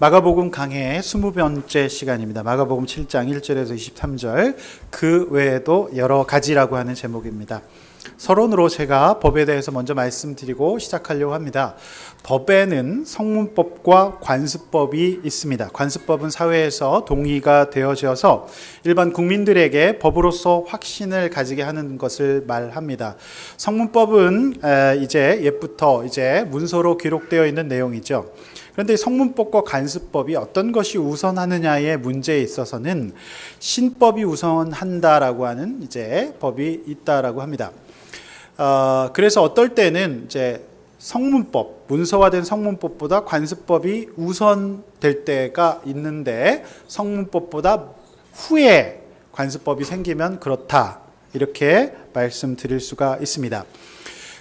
마가복음 강해의 20번째 시간입니다. 마가복음 7장 1절에서 23절, 그 외에도 여러 가지라고 하는 제목입니다. 서론으로 제가 법에 대해서 먼저 말씀드리고 시작하려고 합니다. 법에는 성문법과 관습법이 있습니다. 관습법은 사회에서 동의가 되어져서 일반 국민들에게 법으로서 확신을 가지게 하는 것을 말합니다. 성문법은 이제 옛부터 문서로 기록되어 있는 내용이죠. 그런데 성문법과 관습법이 어떤 것이 우선하느냐의 문제에 있어서는 신법이 우선한다라고 하는 법이 있다라고 합니다. 그래서 어떨 때는 성문법, 문서화된 성문법보다 관습법이 우선될 때가 있는데 성문법보다 후에 관습법이 생기면 그렇다, 이렇게 말씀드릴 수가 있습니다.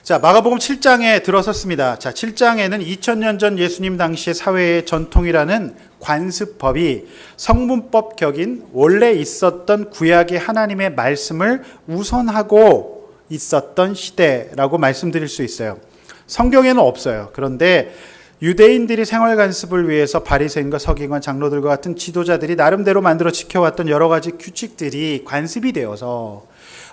자, 마가복음 7장에 들어섰습니다. 자, 7장에는 2000년 전 예수님 당시의 사회의 전통이라는 관습법이 성문법 격인 원래 있었던 구약의 하나님의 말씀을 우선하고 있었던 시대라고 말씀드릴 수 있어요. 성경에는 없어요. 그런데 유대인들이 생활 관습을 위해서 바리새인과 서기관, 장로들과 같은 지도자들이 나름대로 만들어 지켜왔던 여러 가지 규칙들이 관습이 되어서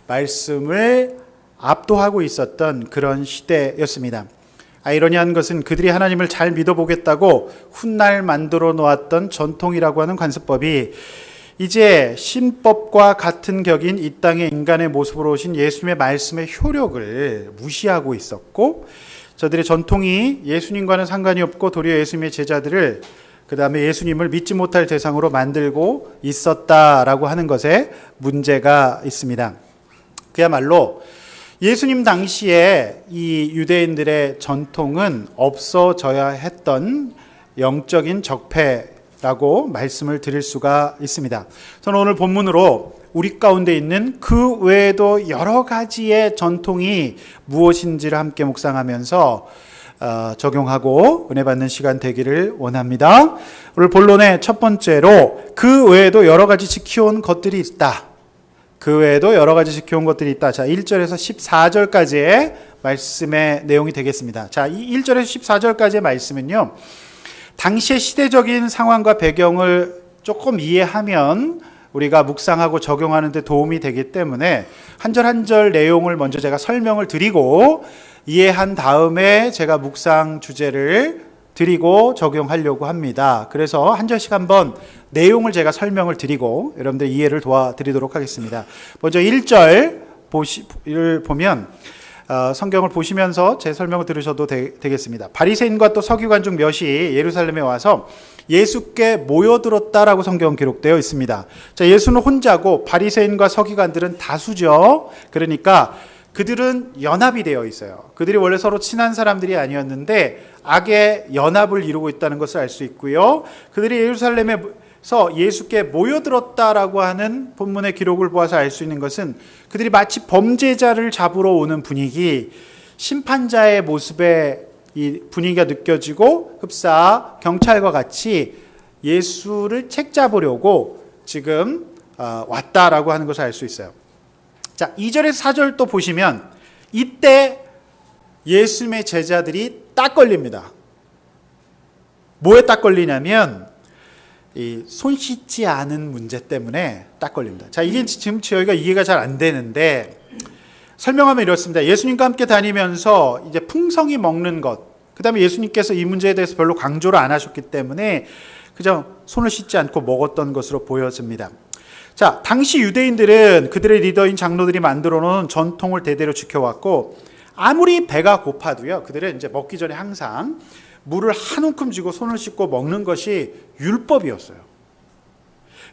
말씀을 압도하고 있었던 그런 시대였습니다. 아이러니한 것은 그들이 하나님을 잘 믿어보겠다고 훗날 만들어 놓았던 전통이라고 하는 관습법이 이제 신법과 같은 격인 이 땅의 인간의 모습으로 오신 예수님의 말씀의 효력을 무시하고 있었고, 저들의 전통이 예수님과는 상관이 없고 도리어 예수님의 제자들을, 그 다음에 예수님을 믿지 못할 대상으로 만들고 있었다라고 하는 것에 문제가 있습니다. 그야말로 예수님 당시에 이 유대인들의 전통은 없어져야 했던 영적인 적폐라고 말씀을 드릴 수가 있습니다. 저는 오늘 본문으로 우리 가운데 있는 그 외에도 여러 가지의 전통이 무엇인지를 함께 묵상하면서 적용하고 은혜 받는 시간 되기를 원합니다. 오늘 본론의 첫 번째로 그 외에도 여러 가지 지켜온 것들이 있다. 그 외에도 여러 가지 지켜온 것들이 있다. 자, 1절에서 14절까지의 말씀의 내용이 되겠습니다. 자, 이 1절에서 14절까지의 말씀은요, 당시의 시대적인 상황과 배경을 조금 이해하면 우리가 묵상하고 적용하는 데 도움이 되기 때문에 한 절 한 절 내용을 먼저 제가 설명을 드리고 이해한 다음에 제가 묵상 주제를 드리고 적용하려고 합니다. 그래서 한 절씩 한번 내용을 제가 설명을 드리고 여러분들 이해를 도와드리도록 하겠습니다. 먼저 1절을 보면 성경을 보시면서 제 설명을 들으셔도 되겠습니다. 바리새인과 또 서기관 중 몇이 예루살렘에 와서 예수께 모여들었다라고 성경 기록되어 있습니다. 자, 예수는 혼자고 바리새인과 서기관들은 다수죠. 그러니까 그들은 연합이 되어 있어요. 그들이 원래 서로 친한 사람들이 아니었는데 악의 연합을 이루고 있다는 것을 알 수 있고요. 그들이 예루살렘에서 예수께 모여들었다라고 하는 본문의 기록을 보아서 알 수 있는 것은 그들이 마치 범죄자를 잡으러 오는 분위기, 심판자의 모습의 이 분위기가 느껴지고 흡사 경찰과 같이 예수를 책잡으려고 지금 왔다라고 하는 것을 알 수 있어요. 자, 2절에서 4절 또 보시면 이때 예수님의 제자들이 딱 걸립니다. 뭐에 딱 걸리냐면 이 손 씻지 않은 문제 때문에 딱 걸립니다. 자, 이게 지금 저희가 이해가 잘 안 되는데 설명하면 이렇습니다. 예수님과 함께 다니면서 이제 풍성히 먹는 것, 그 다음에 예수님께서 이 문제에 대해서 별로 강조를 안 하셨기 때문에 그저 손을 씻지 않고 먹었던 것으로 보여집니다. 자, 당시 유대인들은 그들의 리더인 장로들이 만들어 놓은 전통을 대대로 지켜왔고, 아무리 배가 고파도요, 그들은 이제 먹기 전에 항상 물을 한 움큼 쥐고 손을 씻고 먹는 것이 율법이었어요.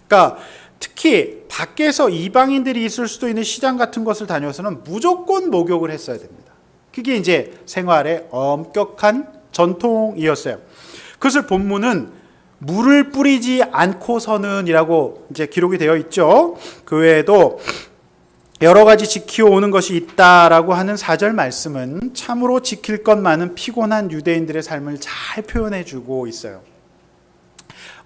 그러니까 특히 밖에서 이방인들이 있을 수도 있는 시장 같은 것을 다녀서는 무조건 목욕을 했어야 됩니다. 그게 이제 생활의 엄격한 전통이었어요. 그것을 본문은 물을 뿌리지 않고서는이라고 이제 기록이 되어 있죠. 그 외에도 여러 가지 지켜오는 것이 있다라고 하는 4절 말씀은 참으로 지킬 것 많은 피곤한 유대인들의 삶을 잘 표현해주고 있어요.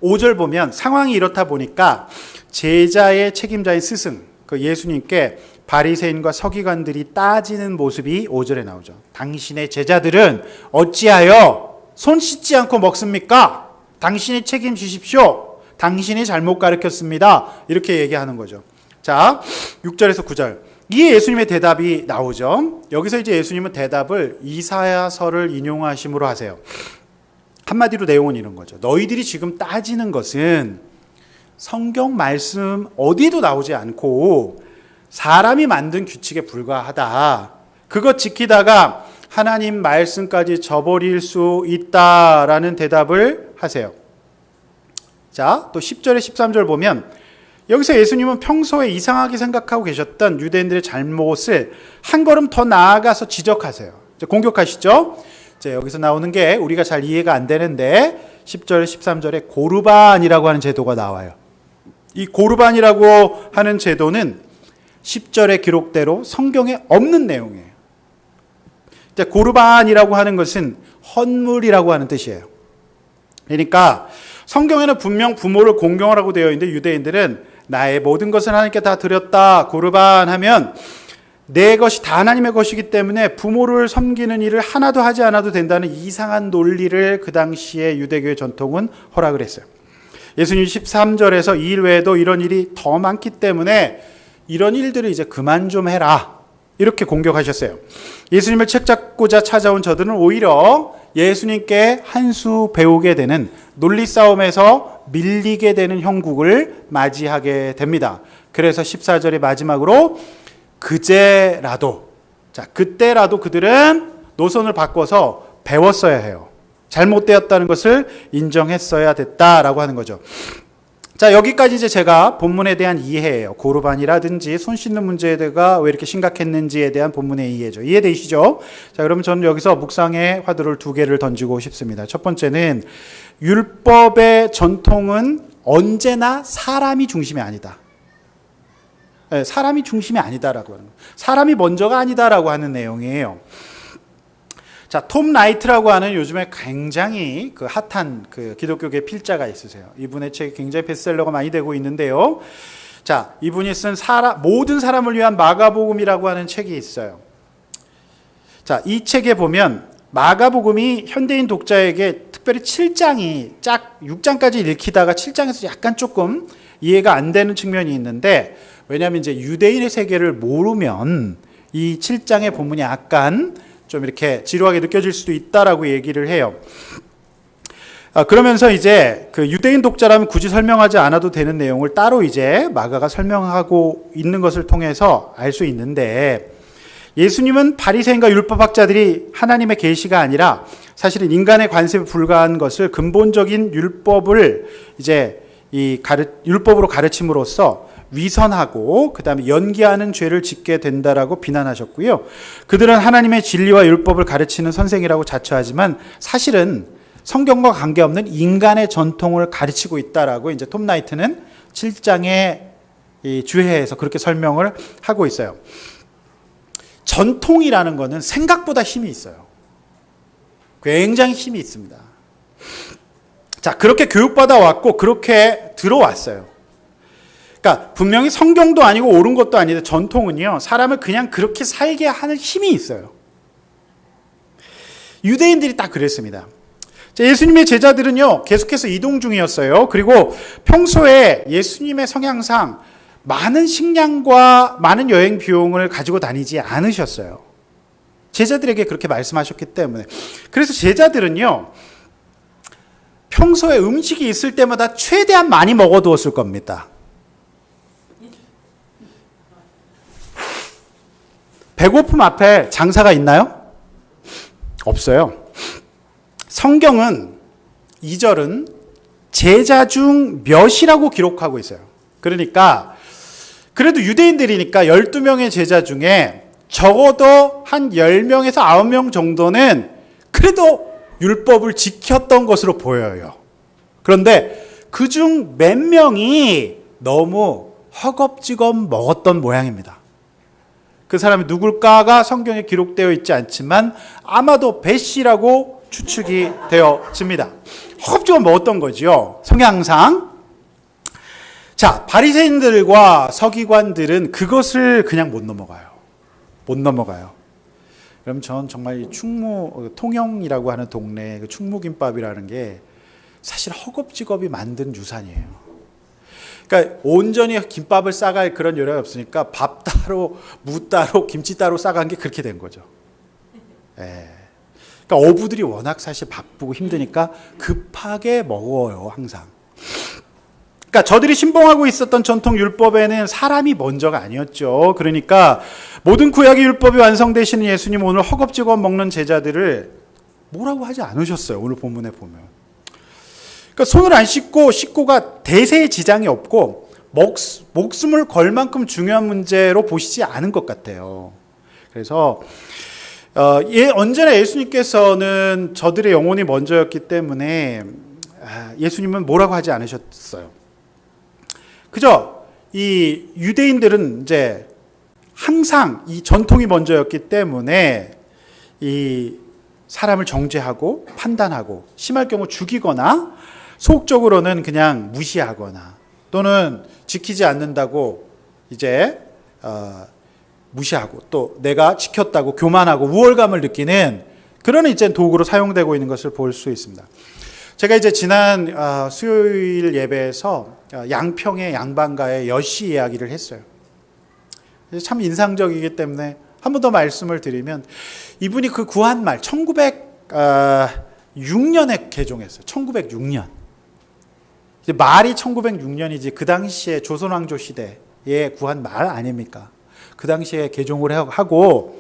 5절 보면 상황이 이렇다 보니까 제자의 책임자인 스승, 그 예수님께 바리새인과 서기관들이 따지는 모습이 5절에 나오죠. 당신의 제자들은 어찌하여 손 씻지 않고 먹습니까? 당신이 책임지십시오. 당신이 잘못 가르쳤습니다. 이렇게 얘기하는 거죠. 자, 6절에서 9절. 이에 예수님의 대답이 나오죠. 여기서 이제 예수님은 대답을 이사야서를 인용하심으로 하세요. 한마디로 내용은 이런 거죠. 너희들이 지금 따지는 것은 성경 말씀 어디에도 나오지 않고 사람이 만든 규칙에 불과하다. 그것 지키다가 하나님 말씀까지 저버릴 수 있다라는 대답을 하세요. 자, 또 10절에 13절 보면 여기서 예수님은 평소에 이상하게 생각하고 계셨던 유대인들의 잘못을 한 걸음 더 나아가서 지적하세요. 공격하시죠. 자, 여기서 나오는 게 우리가 잘 이해가 안 되는데 10절, 13절에 고르반이라고 하는 제도가 나와요. 이 고르반이라고 하는 제도는 10절의 기록대로 성경에 없는 내용이에요. 자, 고르반이라고 하는 것은 헌물이라고 하는 뜻이에요. 그러니까 성경에는 분명 부모를 공경하라고 되어 있는데 유대인들은 나의 모든 것을 하나님께 다 드렸다. 고르반 하면 내 것이 다 하나님의 것이기 때문에 부모를 섬기는 일을 하나도 하지 않아도 된다는 이상한 논리를 그 당시에 유대교의 전통은 허락을 했어요. 예수님 13절에서 이 일 외에도 이런 일이 더 많기 때문에 이런 일들을 이제 그만 좀 해라. 이렇게 공격하셨어요. 예수님을 책잡고자 찾아온 저들은 오히려 예수님께 한 수 배우게 되는 논리 싸움에서 밀리게 되는 형국을 맞이하게 됩니다. 그래서 14절의 마지막으로 그제라도, 자, 그때라도 그들은 노선을 바꿔서 배웠어야 해요. 잘못되었다는 것을 인정했어야 됐다라고 하는 거죠. 자, 여기까지 이제 제가 본문에 대한 이해예요. 고르반이라든지 손 씻는 문제가 왜 이렇게 심각했는지에 대한 본문의 이해죠. 이해되시죠? 자, 그러면 저는 여기서 묵상의 화두를 두 개를 던지고 싶습니다. 첫 번째는 율법의 전통은 언제나 사람이 중심이 아니다. 네, 사람이 중심이 아니다라고 하는 거예요. 사람이 먼저가 아니다라고 하는 내용이에요. 자, 톰 라이트라고 하는 요즘에 굉장히 그 핫한 그 기독교계 필자가 있으세요. 이분의 책이 굉장히 베스트셀러가 많이 되고 있는데요. 자, 이분이 쓴 모든 사람을 위한 마가복음이라고 하는 책이 있어요. 자, 이 책에 보면 마가복음이 현대인 독자에게 특별히 7장이 6장까지 읽히다가 7장에서 약간 조금 이해가 안 되는 측면이 있는데, 왜냐하면 이제 유대인의 세계를 모르면 이 7장의 본문이 약간 좀 이렇게 지루하게 느껴질 수도 있다라고 얘기를 해요. 그러면서 이제 그 유대인 독자라면 굳이 설명하지 않아도 되는 내용을 따로 이제 마가가 설명하고 있는 것을 통해서 알 수 있는데, 예수님은 바리새인과 율법학자들이 하나님의 계시가 아니라 사실은 인간의 관습에 불과한 것을 근본적인 율법을 이제 율법으로 가르침으로써 위선하고 그다음에 연기하는 죄를 짓게 된다라고 비난하셨고요. 그들은 하나님의 진리와 율법을 가르치는 선생이라고 자처하지만 사실은 성경과 관계없는 인간의 전통을 가르치고 있다라고 이제 톰 라이트는 7장의 이 주해에서 그렇게 설명을 하고 있어요. 전통이라는 것은 생각보다 힘이 있어요. 굉장히 힘이 있습니다. 자, 그렇게 교육받아 왔고 그렇게 들어왔어요. 그러니까 분명히 성경도 아니고 옳은 것도 아닌데 전통은요, 사람을 그냥 그렇게 살게 하는 힘이 있어요. 유대인들이 딱 그랬습니다. 자, 예수님의 제자들은요, 계속해서 이동 중이었어요. 그리고 평소에 예수님의 성향상 많은 식량과 많은 여행 비용을 가지고 다니지 않으셨어요. 제자들에게 그렇게 말씀하셨기 때문에. 그래서 제자들은요, 평소에 음식이 있을 때마다 최대한 많이 먹어두었을 겁니다. 배고픔 앞에 장사가 있나요? 없어요. 성경은 2절은 제자 중 몇이라고 기록하고 있어요. 그러니까 그래도 유대인들이니까 12명의 제자 중에 적어도 한 10명에서 9명 정도는 그래도 율법을 지켰던 것으로 보여요. 그런데 그중 몇 명이 너무 허겁지겁 먹었던 모양입니다. 그 사람이 누굴까가 성경에 기록되어 있지 않지만 아마도 벳이라고 추측이 되어집니다. 허겁지겁 먹었던 거죠, 성향상. 자, 바리새인들과 서기관들은 그것을 그냥 못 넘어가요. 못 넘어가요. 그럼 전 정말 통영이라고 하는 동네 그 충무김밥이라는 게 사실 허겁지겁이 만든 유산이에요. 그러니까 온전히 김밥을 싸갈 그런 요령이 없으니까 밥 따로, 무 따로, 김치 따로 싸간 게 그렇게 된 거죠. 예. 그러니까 어부들이 워낙 사실 바쁘고 힘드니까 급하게 먹어요, 항상. 그러니까 저들이 신봉하고 있었던 전통 율법에는 사람이 먼저가 아니었죠. 그러니까 모든 구약의 율법이 완성되시는 예수님 오늘 허겁지겁 먹는 제자들을 뭐라고 하지 않으셨어요. 오늘 본문에 보면. 그러니까 손을 안 씻고가 대세에 지장이 없고 목숨을 걸 만큼 중요한 문제로 보시지 않은 것 같아요. 그래서 언제나 예수님께서는 저들의 영혼이 먼저였기 때문에 예수님은 뭐라고 하지 않으셨어요. 그죠? 이 유대인들은 이제 항상 이 전통이 먼저였기 때문에 이 사람을 정죄하고 판단하고 심할 경우 죽이거나 속적으로는 그냥 무시하거나 또는 지키지 않는다고 이제 무시하고 또 내가 지켰다고 교만하고 우월감을 느끼는 그런 이제 도구로 사용되고 있는 것을 볼 수 있습니다. 제가 이제 지난 수요일 예배에서 양평의 양반가의 여시 이야기를 했어요. 참 인상적이기 때문에 한 번 더 말씀을 드리면 이분이 그 구한말 1906년에 개종했어요. 1906년. 이제 말이 1906년이지 그 당시에 조선왕조 시대의 구한말 아닙니까? 그 당시에 개종을 하고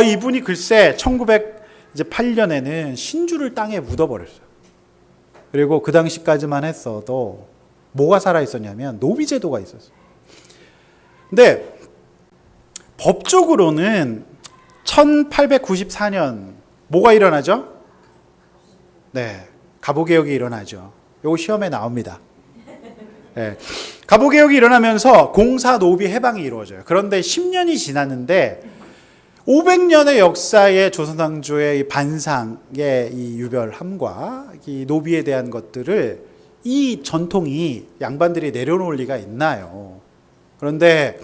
이분이 글쎄 1908년에는 신주를 땅에 묻어버렸어요. 그리고 그 당시까지만 했어도 뭐가 살아있었냐면 노비제도가 있었어요. 근데 법적으로는 1894년 뭐가 일어나죠? 네, 갑오개혁이 일어나죠. 요거 시험에 나옵니다. 네, 갑오개혁이 일어나면서 공사노비 해방이 이루어져요. 그런데 10년이 지났는데 500년의 역사의 조선왕조의 이 반상의 이 유별함과 이 노비에 대한 것들을 이 전통이 양반들이 내려놓을 리가 있나요? 그런데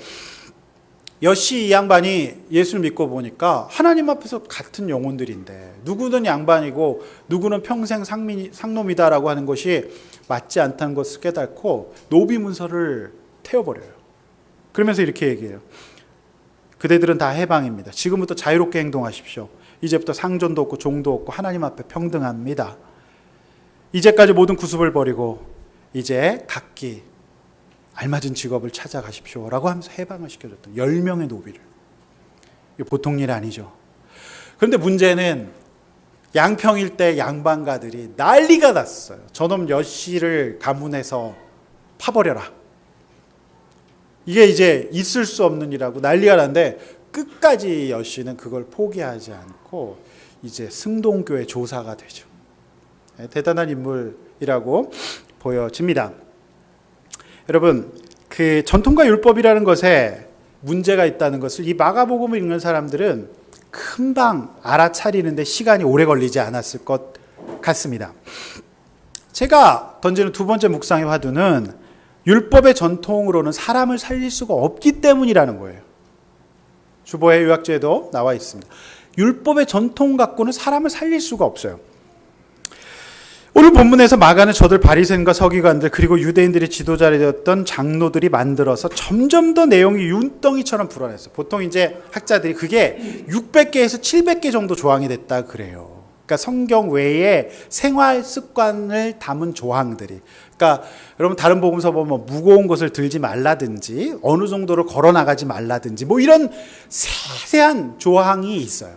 여시 이 양반이 예수를 믿고 보니까 하나님 앞에서 같은 영혼들인데 누구는 양반이고 누구는 평생 상놈이다라고 하는 것이 맞지 않다는 것을 깨닫고 노비 문서를 태워버려요. 그러면서 이렇게 얘기해요. 그대들은 다 해방입니다. 지금부터 자유롭게 행동하십시오. 이제부터 상전도 없고 종도 없고 하나님 앞에 평등합니다. 이제까지 모든 구습을 버리고 이제 각기 알맞은 직업을 찾아가십시오 라고 하면서 해방을 시켜줬던 10명의 노비를. 이게 보통 일 아니죠. 그런데 문제는 양평 일대 양반가들이 난리가 났어요. 저놈 여씨를 가문에서 파버려라. 이게 이제 있을 수 없는 일이라고 난리가 났는데 끝까지 여씨는 그걸 포기하지 않고 이제 승동교회 조사가 되죠. 대단한 인물이라고 보여집니다. 여러분, 그 전통과 율법이라는 것에 문제가 있다는 것을 이 마가복음을 읽는 사람들은 금방 알아차리는데 시간이 오래 걸리지 않았을 것 같습니다. 제가 던지는 두 번째 묵상의 화두는 율법의 전통으로는 사람을 살릴 수가 없기 때문이라는 거예요. 주보의 요약제도 나와 있습니다. 율법의 전통 갖고는 사람을 살릴 수가 없어요. 오늘 본문에서 마가는 저들 바리새인과 서기관들 그리고 유대인들의 지도자가 되었던 장로들이 만들어서 점점 더 내용이 윤덩이처럼 불어났어요. 보통 이제 학자들이 그게 600개에서 700개 정도 조항이 됐다 그래요. 그러니까 성경 외에 생활 습관을 담은 조항들이. 그러니까 여러분 다른 복음서 보면 무거운 것을 들지 말라든지 어느 정도로 걸어 나가지 말라든지 뭐 이런 세세한 조항이 있어요.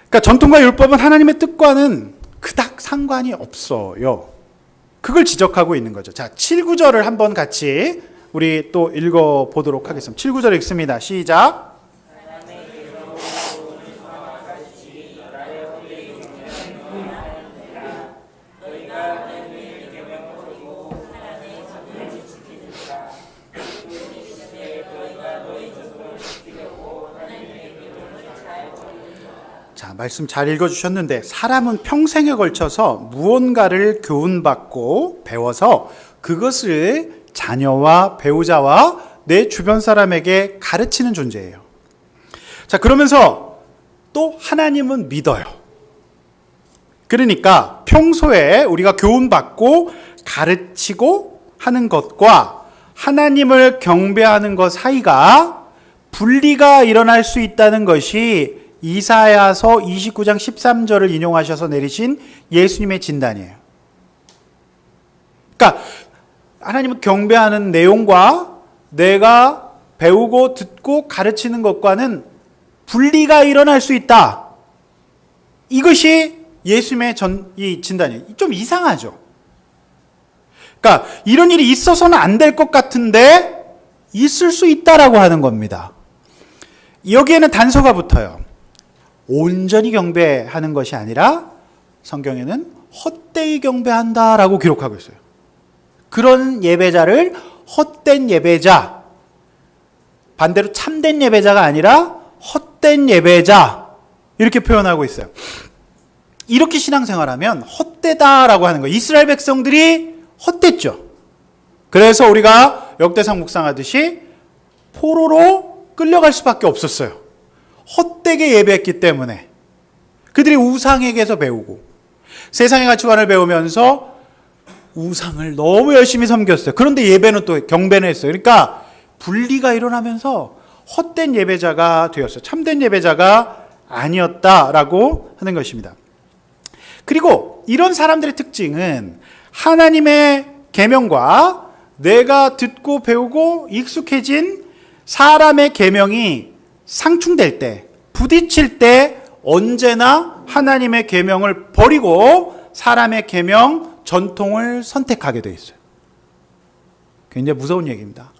그러니까 전통과 율법은 하나님의 뜻과는 그닥 상관이 없어요. 그걸 지적하고 있는 거죠. 자, 7구절을 한번 같이 우리 또 읽어보도록 하겠습니다. 7구절 읽습니다. 시작. 자, 말씀 잘 읽어주셨는데 사람은 평생에 걸쳐서 무언가를 교훈받고 배워서 그것을 자녀와 배우자와 내 주변 사람에게 가르치는 존재예요. 자, 그러면서 또 하나님은 믿어요. 그러니까 평소에 우리가 교훈받고 가르치고 하는 것과 하나님을 경배하는 것 사이가 분리가 일어날 수 있다는 것이 이사야서 29장 13절을 인용하셔서 내리신 예수님의 진단이에요. 그러니까 하나님을 경배하는 내용과 내가 배우고 듣고 가르치는 것과는 분리가 일어날 수 있다. 이것이 예수님의 이 진단이에요. 좀 이상하죠. 그러니까 이런 일이 있어서는 안 될 것 같은데 있을 수 있다라고 하는 겁니다. 여기에는 단서가 붙어요. 온전히 경배하는 것이 아니라 성경에는 헛되이 경배한다라고 기록하고 있어요. 그런 예배자를 헛된 예배자, 반대로 참된 예배자가 아니라 헛된 예배자, 이렇게 표현하고 있어요. 이렇게 신앙생활하면 헛되다라고 하는 거예요. 이스라엘 백성들이 헛됐죠. 그래서 우리가 역대상 묵상하듯이 포로로 끌려갈 수밖에 없었어요. 헛되게 예배했기 때문에. 그들이 우상에게서 배우고 세상의 가치관을 배우면서 우상을 너무 열심히 섬겼어요. 그런데 예배는 또 경배는 했어요. 그러니까 분리가 일어나면서 헛된 예배자가 되었어요. 참된 예배자가 아니었다라고 하는 것입니다. 그리고 이런 사람들의 특징은 하나님의 계명과 내가 듣고 배우고 익숙해진 사람의 계명이 상충될 때, 부딪힐 때 언제나 하나님의 계명을 버리고 사람의 계명, 전통을 선택하게 되어 있어요. 굉장히 무서운 얘기입니다.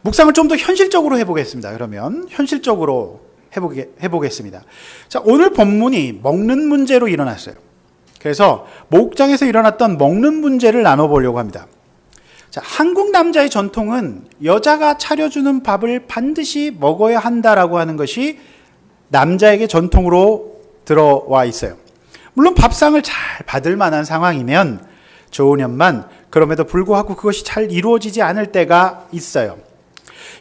묵상을 좀 더 현실적으로 해보겠습니다. 그러면 현실적으로 해보겠습니다. 자, 오늘 본문이 먹는 문제로 일어났어요. 그래서 목장에서 일어났던 먹는 문제를 나눠보려고 합니다. 자, 한국 남자의 전통은 여자가 차려주는 밥을 반드시 먹어야 한다라고 하는 것이 남자에게 전통으로 들어와 있어요. 물론 밥상을 잘 받을 만한 상황이면 좋으련만 그럼에도 불구하고 그것이 잘 이루어지지 않을 때가 있어요.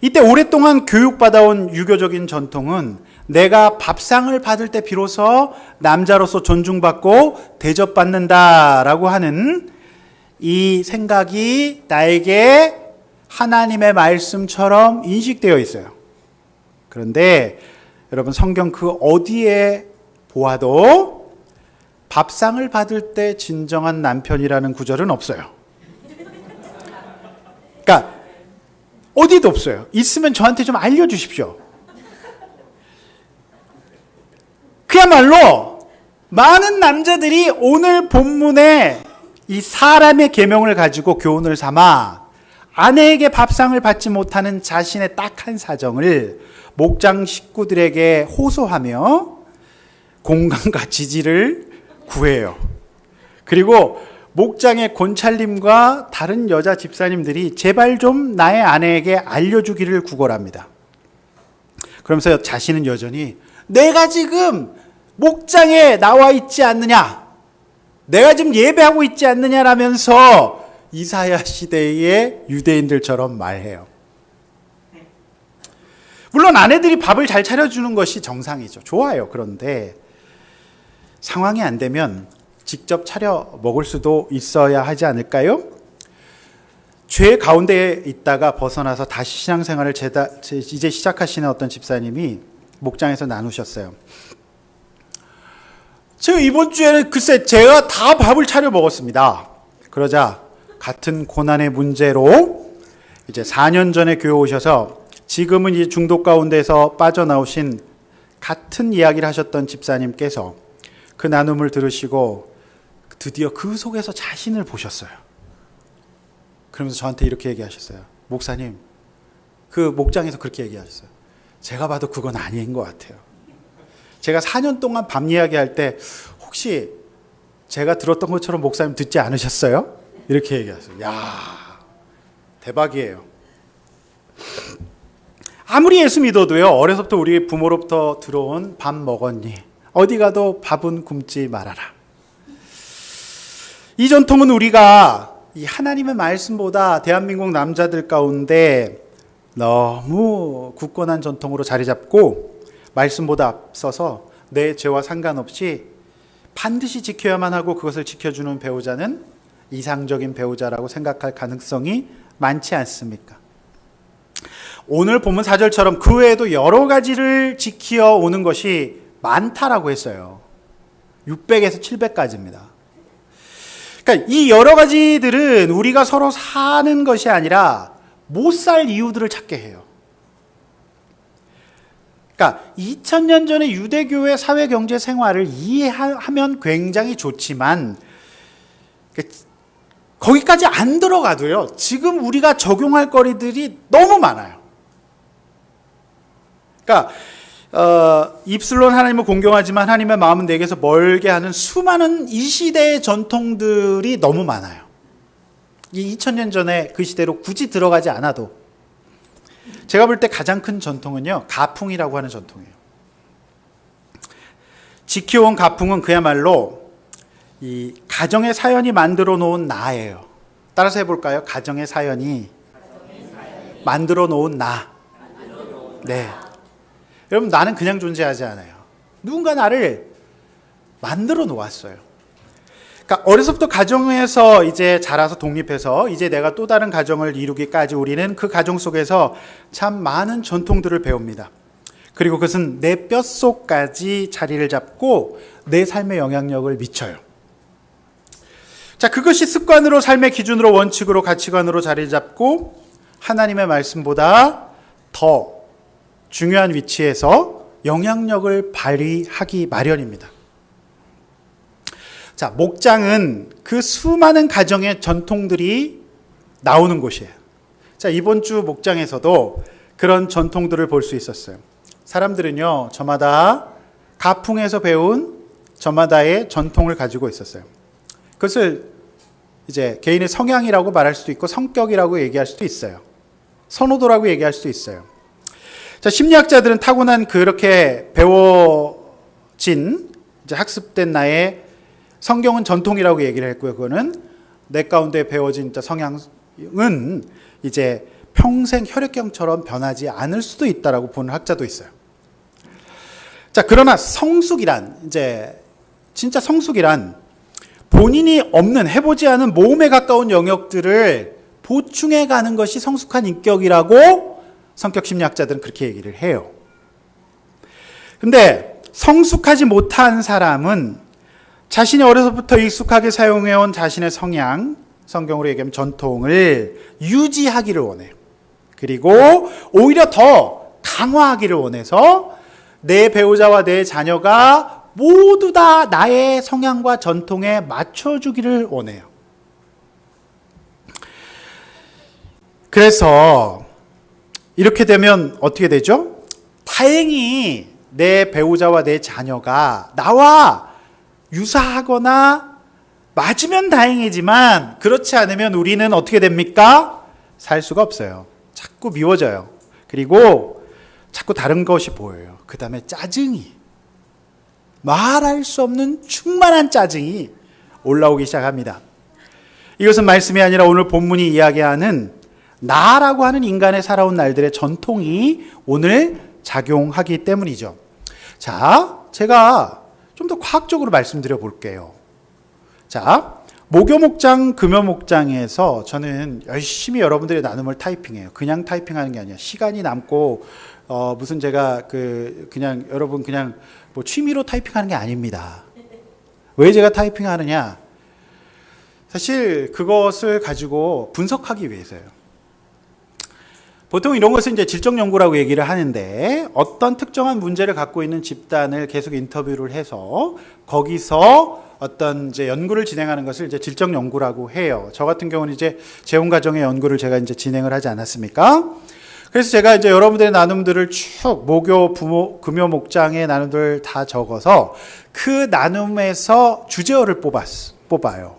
이때 오랫동안 교육받아온 유교적인 전통은 내가 밥상을 받을 때 비로소 남자로서 존중받고 대접받는다라고 하는 이 생각이 나에게 하나님의 말씀처럼 인식되어 있어요. 그런데 여러분, 성경 그 어디에 보아도 밥상을 받을 때 진정한 남편이라는 구절은 없어요. 그러니까 어디도 없어요. 있으면 저한테 좀 알려주십시오. 그야말로 많은 남자들이 오늘 본문에 이 사람의 계명을 가지고 교훈을 삼아 아내에게 밥상을 받지 못하는 자신의 딱한 사정을 목장 식구들에게 호소하며 공감과 지지를 구해요. 그리고 목장의 권찰님과 다른 여자 집사님들이 제발 좀 나의 아내에게 알려주기를 구걸합니다. 그러면서 자신은 여전히 내가 지금 목장에 나와 있지 않느냐, 내가 지금 예배하고 있지 않느냐라면서 이사야 시대의 유대인들처럼 말해요. 물론 아내들이 밥을 잘 차려주는 것이 정상이죠. 좋아요. 그런데 상황이 안 되면 직접 차려 먹을 수도 있어야 하지 않을까요? 죄 가운데 있다가 벗어나서 다시 신앙생활을 이제 시작하시는 어떤 집사님이 목장에서 나누셨어요. 제가 이번 주에는 글쎄 제가 다 밥을 차려 먹었습니다. 그러자 같은 고난의 문제로 이제 4년 전에 교회 오셔서 지금은 이 중독 가운데서 빠져나오신 같은 이야기를 하셨던 집사님께서 그 나눔을 들으시고 드디어 그 속에서 자신을 보셨어요. 그러면서 저한테 이렇게 얘기하셨어요. 목사님, 그 목장에서 그렇게 얘기하셨어요. 제가 봐도 그건 아닌 것 같아요. 제가 4년 동안 밥 이야기할 때 혹시 제가 들었던 것처럼 목사님 듣지 않으셨어요? 이렇게 얘기하셨어요. 야, 대박이에요. 아무리 예수 믿어도요, 어려서부터 우리 부모로부터 들어온 밥 먹었니? 어디 가도 밥은 굶지 말아라. 이 전통은 우리가 이 하나님의 말씀보다 대한민국 남자들 가운데 너무 굳건한 전통으로 자리 잡고 말씀보다 앞서서 내 죄와 상관없이 반드시 지켜야만 하고 그것을 지켜주는 배우자는 이상적인 배우자라고 생각할 가능성이 많지 않습니까? 오늘 본문 4절처럼 그 외에도 여러 가지를 지켜 오는 것이 많다라고 했어요. 600에서 700가지입니다. 그러니까 이 여러 가지들은 우리가 서로 사는 것이 아니라 못 살 이유들을 찾게 해요. 그러니까 2000년 전의 유대교의 사회 경제 생활을 이해하면 굉장히 좋지만 거기까지 안 들어가도요. 지금 우리가 적용할 거리들이 너무 많아요. 그러니까 입술로는 하나님을 공경하지만 하나님의 마음은 내게서 멀게 하는 수많은 이 시대의 전통들이 너무 많아요. 이 2000년 전에 그 시대로 굳이 들어가지 않아도 제가 볼 때 가장 큰 전통은요, 가풍이라고 하는 전통이에요. 지켜온 가풍은 그야말로 이 가정의 사연이 만들어 놓은 나예요. 따라서 해볼까요? 가정의 사연이 만들어 놓은 나. 네. 여러분, 나는 그냥 존재하지 않아요. 누군가 나를 만들어 놓았어요. 그러니까 어려서부터 가정에서 이제 자라서 독립해서 이제 내가 또 다른 가정을 이루기까지 우리는 그 가정 속에서 참 많은 전통들을 배웁니다. 그리고 그것은 내 뼛속까지 자리를 잡고 내 삶의 영향력을 미쳐요. 자, 그것이 습관으로, 삶의 기준으로, 원칙으로, 가치관으로 자리를 잡고 하나님의 말씀보다 더 중요한 위치에서 영향력을 발휘하기 마련입니다. 자, 목장은 그 수많은 가정의 전통들이 나오는 곳이에요. 자, 이번 주 목장에서도 그런 전통들을 볼 수 있었어요. 사람들은요, 저마다 가풍에서 배운 저마다의 전통을 가지고 있었어요. 그것을 이제 개인의 성향이라고 말할 수도 있고 성격이라고 얘기할 수도 있어요. 선호도라고 얘기할 수도 있어요. 자, 심리학자들은 타고난 그렇게 배워진 이제 학습된 나의 성경은 전통이라고 얘기를 했고요. 그거는 내 가운데 배워진 성향은 이제 평생 혈액형처럼 변하지 않을 수도 있다라고 보는 학자도 있어요. 자, 그러나 성숙이란, 이제 진짜 성숙이란 본인이 없는, 해보지 않은 모험에 가까운 영역들을 보충해 가는 것이 성숙한 인격이라고 성격 심리학자들은 그렇게 얘기를 해요. 근데 성숙하지 못한 사람은 자신이 어려서부터 익숙하게 사용해온 자신의 성향, 성경으로 얘기하면 전통을 유지하기를 원해요. 그리고 오히려 더 강화하기를 원해서 내 배우자와 내 자녀가 모두 다 나의 성향과 전통에 맞춰주기를 원해요. 그래서 이렇게 되면 어떻게 되죠? 다행히 내 배우자와 내 자녀가 나와 유사하거나 맞으면 다행이지만 그렇지 않으면 우리는 어떻게 됩니까? 살 수가 없어요. 자꾸 미워져요. 그리고 자꾸 다른 것이 보여요. 그 다음에 짜증이, 말할 수 없는 충만한 짜증이 올라오기 시작합니다. 이것은 말씀이 아니라 오늘 본문이 이야기하는 나라고 하는 인간의 살아온 날들의 전통이 오늘 작용하기 때문이죠. 자, 제가 좀 더 과학적으로 말씀드려 볼게요. 자, 목요목장, 금요목장에서 저는 열심히 여러분들의 나눔을 타이핑해요. 그냥 타이핑하는 게 아니라 시간이 남고 무슨 제가 그냥 여러분 그냥 뭐 취미로 타이핑하는 게 아닙니다. 왜 제가 타이핑하느냐? 사실 그것을 가지고 분석하기 위해서요. 보통 이런 것을 이제 질적 연구라고 얘기를 하는데 어떤 특정한 문제를 갖고 있는 집단을 계속 인터뷰를 해서 거기서 어떤 이제 연구를 진행하는 것을 이제 질적 연구라고 해요. 저 같은 경우는 이제 재혼 가정의 연구를 제가 이제 진행을 하지 않았습니까? 그래서 제가 이제 여러분들의 나눔들을 쭉 목요, 금요, 목장의 나눔들을 다 적어서 그 나눔에서 주제어를 뽑아요.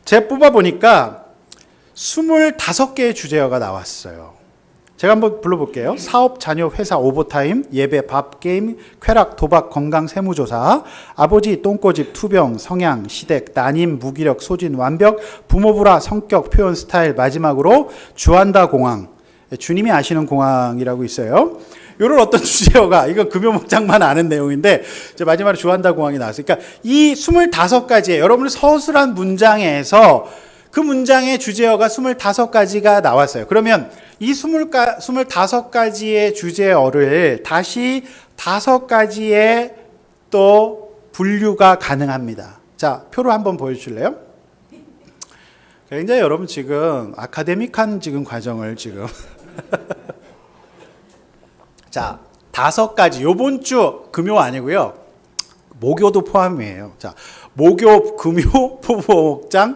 제가 뽑아보니까 25개의 주제어가 나왔어요. 제가 한번 불러볼게요. 사업, 자녀, 회사, 오버타임, 예배, 밥, 게임, 쾌락, 도박, 건강, 세무조사, 아버지, 똥꼬집, 투병, 성향, 시댁, 난임, 무기력, 소진, 완벽, 부모 불화, 성격, 표현, 스타일, 마지막으로 주한다 공항, 주님이 아시는 공항이라고 있어요. 이런 어떤 주제어가, 이건 금요목장만 아는 내용인데, 이제 마지막으로 주한다 공항이 나왔어요. 그러니까 이 25가지의 여러분의 서술한 문장에서 그 문장의 주제어가 25가지가 나왔어요. 그러면 이 25가지의 주제어를 다시 5가지의 또 분류가 가능합니다. 자, 표로 한번 보여주실래요? 굉장히 여러분 지금 아카데믹한 지금 과정을 지금 자, 5가지. 요번 주 금요 아니고요. 목요도 포함이에요. 자, 목요, 금요, 부목장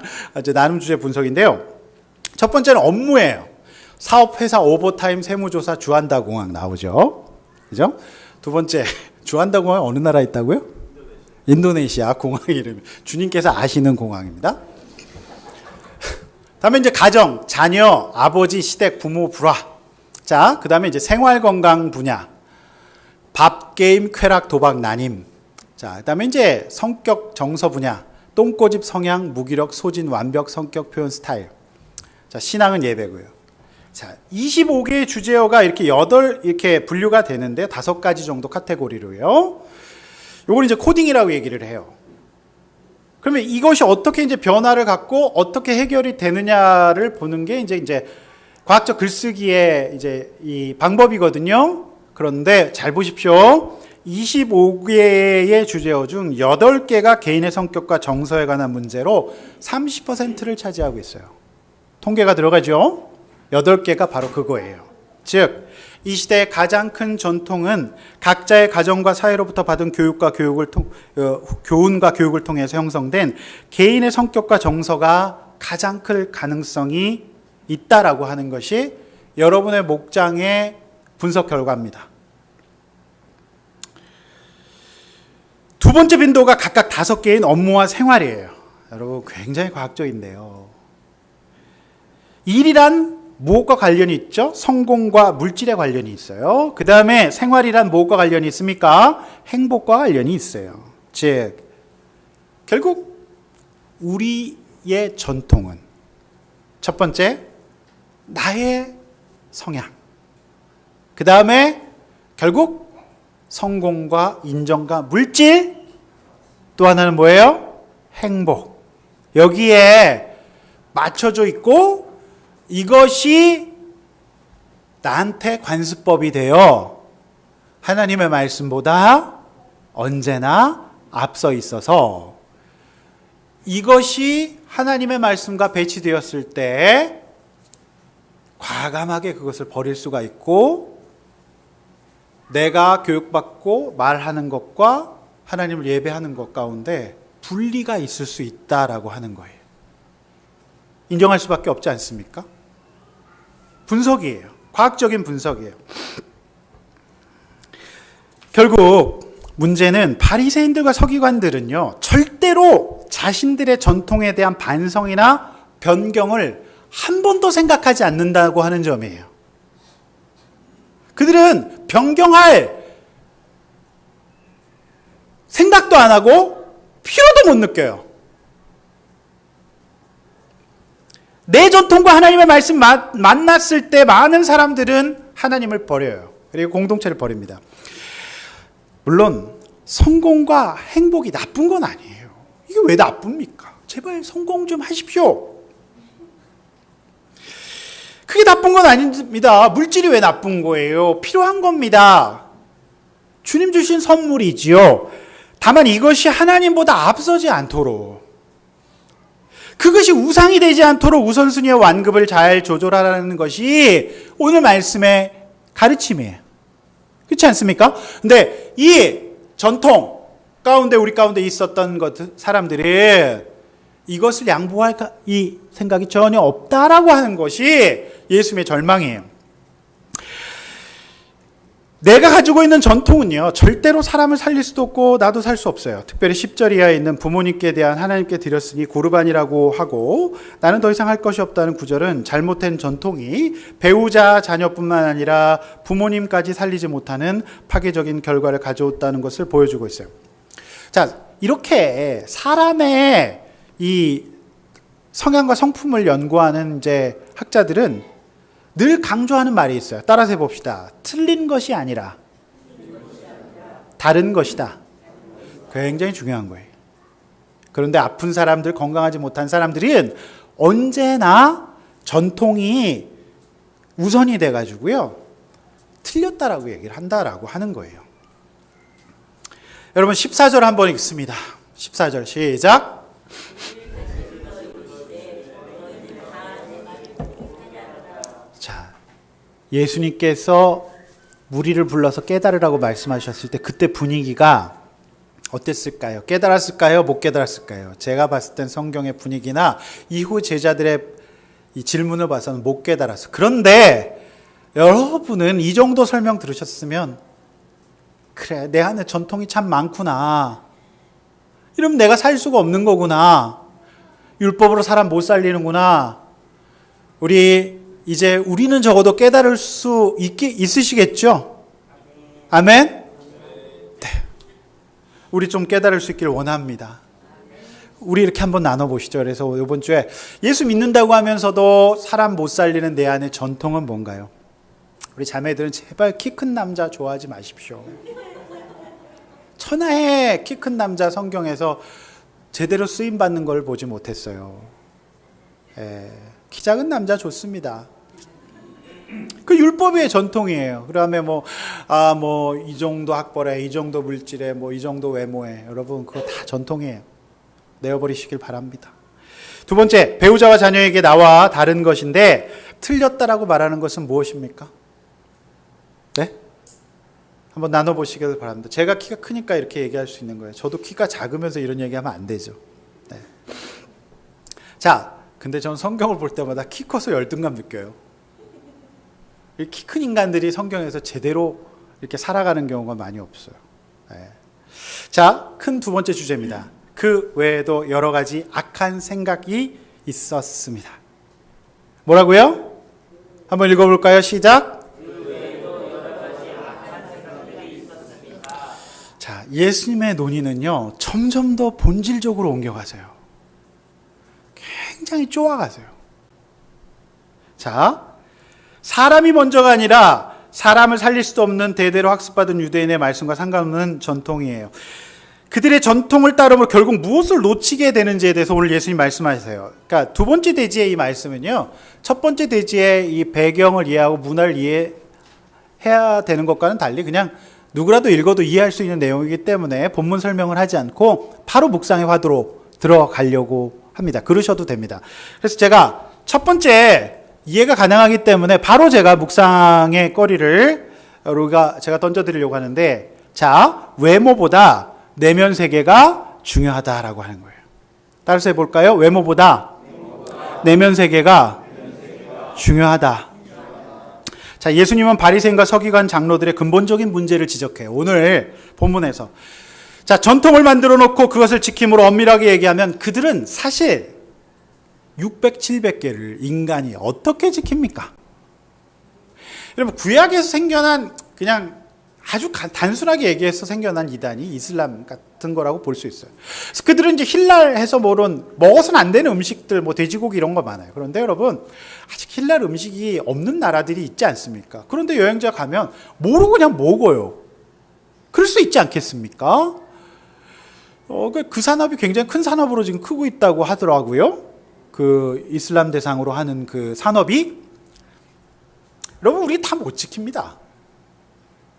나눔 주제 분석인데요. 첫 번째는 업무예요. 사업, 회사, 오버타임, 세무조사, 주한다 공항 나오죠. 그죠? 두 번째, 주한다 공항 어느 나라에 있다고요? 인도네시아 공항 이름. 주님께서 아시는 공항입니다. 다음에 이제 가정, 자녀, 아버지, 시댁, 부모, 불화. 자, 그 다음에 이제 생활 건강 분야. 밥, 게임, 쾌락, 도박, 난임. 자, 그 다음에 이제 성격, 정서 분야. 똥꼬집, 성향, 무기력, 소진, 완벽, 성격, 표현, 스타일. 자, 신앙은 예배고요. 자, 25개의 주제어가 이렇게 분류가 되는데 5가지 정도 카테고리로요. 요걸 이제 코딩이라고 얘기를 해요. 그러면 이것이 어떻게 이제 변화를 갖고 어떻게 해결이 되느냐를 보는 게 이제 과학적 글쓰기의 이제 이 방법이거든요. 그런데 잘 보십시오. 25개의 주제어 중 8개가 개인의 성격과 정서에 관한 문제로 30%를 차지하고 있어요. 통계가 들어가죠. 8개가 바로 그거예요. 즉, 이 시대의 가장 큰 전통은 각자의 가정과 사회로부터 받은 교훈과 교육을 통해서 형성된 개인의 성격과 정서가 가장 클 가능성이 있다라고 하는 것이 여러분의 목장의 분석 결과입니다. 두 번째 빈도가 각각 5개인 업무와 생활이에요. 여러분 굉장히 과학적인데요. 일이란 무엇과 관련이 있죠? 성공과 물질에 관련이 있어요. 그 다음에 생활이란 무엇과 관련이 있습니까? 행복과 관련이 있어요. 즉, 결국 우리의 전통은 첫 번째, 나의 성향. 그 다음에 결국 성공과 인정과 물질. 또 하나는 뭐예요? 행복. 여기에 맞춰져 있고 이것이 나한테 관습법이 되어 하나님의 말씀보다 언제나 앞서 있어서 이것이 하나님의 말씀과 배치되었을 때 과감하게 그것을 버릴 수가 있고 내가 교육받고 말하는 것과 하나님을 예배하는 것 가운데 분리가 있을 수 있다라고 하는 거예요. 인정할 수밖에 없지 않습니까? 분석이에요. 과학적인 분석이에요. 결국 문제는 바리새인들과 서기관들은요, 절대로 자신들의 전통에 대한 반성이나 변경을 한 번도 생각하지 않는다고 하는 점이에요. 그들은 변경할 생각도 안 하고 필요도 못 느껴요. 내 전통과 하나님의 말씀 만났을 때 많은 사람들은 하나님을 버려요. 그리고 공동체를 버립니다. 물론 성공과 행복이 나쁜 건 아니에요. 이게 왜 나쁩니까? 제발 성공 좀 하십시오. 그게 나쁜 건 아닙니다. 물질이 왜 나쁜 거예요? 필요한 겁니다. 주님 주신 선물이지요. 다만 이것이 하나님보다 앞서지 않도록, 그것이 우상이 되지 않도록 우선순위의 완급을 잘 조절하라는 것이 오늘 말씀의 가르침이에요. 그렇지 않습니까? 근데 이 전통 가운데 우리 가운데 있었던 사람들이 이것을 양보할 이 생각이 전혀 없다라고 하는 것이 예수님의 절망이에요. 내가 가지고 있는 전통은요, 절대로 사람을 살릴 수도 없고 나도 살 수 없어요. 특별히 10절 이하에 있는 부모님께 대한 하나님께 드렸으니 고르반이라고 하고 나는 더 이상 할 것이 없다는 구절은 잘못된 전통이 배우자, 자녀뿐만 아니라 부모님까지 살리지 못하는 파괴적인 결과를 가져왔다는 것을 보여주고 있어요. 자, 이렇게 사람의 이 성향과 성품을 연구하는 이제 학자들은 늘 강조하는 말이 있어요. 따라서 해봅시다. 틀린 것이 아니라 다른 것이다. 굉장히 중요한 거예요. 그런데 아픈 사람들, 건강하지 못한 사람들은 언제나 전통이 우선이 돼가지고요, 틀렸다라고 얘기를 한다라고 하는 거예요. 여러분 14절 한번 읽습니다. 14절 시작. 자, 예수님께서 무리를 불러서 깨달으라고 말씀하셨을 때 그때 분위기가 어땠을까요? 깨달았을까요? 못 깨달았을까요? 제가 봤을 땐 성경의 분위기나 이후 제자들의 이 질문을 봐서는 못 깨달았어요. 그런데 여러분은 이 정도 설명 들으셨으면 그래, 내 안에 전통이 참 많구나. 이러면 내가 살 수가 없는 거구나. 율법으로 사람 못 살리는구나. 우리는 적어도 깨달을 수 있으시겠죠? 아멘? 네. 우리 좀 깨달을 수 있길 원합니다. 우리 이렇게 한번 나눠보시죠. 그래서 이번 주에 예수 믿는다고 하면서도 사람 못 살리는 내 안의 전통은 뭔가요? 우리 자매들은 제발 키 큰 남자 좋아하지 마십시오. 천하의 키 큰 남자 성경에서 제대로 쓰임받는 걸 보지 못했어요. 키 작은 남자 좋습니다. 그 율법의 전통이에요. 그다음에 이 정도 학벌에, 이 정도 물질에, 이 정도 외모에, 여러분 그거 다 전통이에요. 내어버리시길 바랍니다. 두 번째, 배우자와 자녀에게 나와 다른 것인데 틀렸다라고 말하는 것은 무엇입니까? 네? 한번 나눠보시길 바랍니다. 제가 키가 크니까 이렇게 얘기할 수 있는 거예요. 저도 키가 작으면서 이런 얘기하면 안 되죠. 네. 자, 근데 전 성경을 볼 때마다 키 커서 열등감 느껴요. 키 큰 인간들이 성경에서 제대로 이렇게 살아가는 경우가 많이 없어요. 네. 자, 큰 두 번째 주제입니다. 그 외에도 여러 가지 악한 생각이 있었습니다. 뭐라고요? 한번 읽어볼까요? 시작. 자, 예수님의 논의는요, 점점 더 본질적으로 옮겨가세요. 굉장히 쪼아가세요. 자, 사람이 먼저가 아니라 사람을 살릴 수도 없는 대대로 학습받은 유대인의 말씀과 상관없는 전통이에요. 그들의 전통을 따르면 결국 무엇을 놓치게 되는지에 대해서 오늘 예수님 말씀하세요. 그러니까 두 번째 대지의 이 말씀은요, 첫 번째 대지의 이 배경을 이해하고 문화를 이해해야 되는 것과는 달리 그냥 누구라도 읽어도 이해할 수 있는 내용이기 때문에 본문 설명을 하지 않고 바로 묵상의 화두로 들어가려고 합니다. 그러셔도 됩니다. 그래서 제가 첫 번째 이해가 가능하기 때문에 바로 제가 묵상의 거리를 제가 던져드리려고 하는데, 자, 외모보다 내면 세계가 중요하다라고 하는 거예요. 따라서 해볼까요? 외모보다 내면 세계가 중요하다. 자, 예수님은 바리새인과 서기관 장로들의 근본적인 문제를 지적해요. 오늘 본문에서. 자, 전통을 만들어 놓고 그것을 지킴으로 엄밀하게 얘기하면 그들은 사실 600, 700개를 인간이 어떻게 지킵니까? 여러분, 구약에서 생겨난 그냥 아주 단순하게 얘기해서 생겨난 이단이 이슬람 같은 거라고 볼 수 있어요. 그래서 그들은 이제 힐랄 해서 먹어서는 안 되는 음식들, 돼지고기 이런 거 많아요. 그런데 여러분, 아직 힐랄 음식이 없는 나라들이 있지 않습니까? 그런데 여행자 가면 모르고 그냥 먹어요. 그럴 수 있지 않겠습니까? 그 산업이 굉장히 큰 산업으로 지금 크고 있다고 하더라고요. 그 이슬람 대상으로 하는 그 산업이. 여러분, 우리 다 못 지킵니다.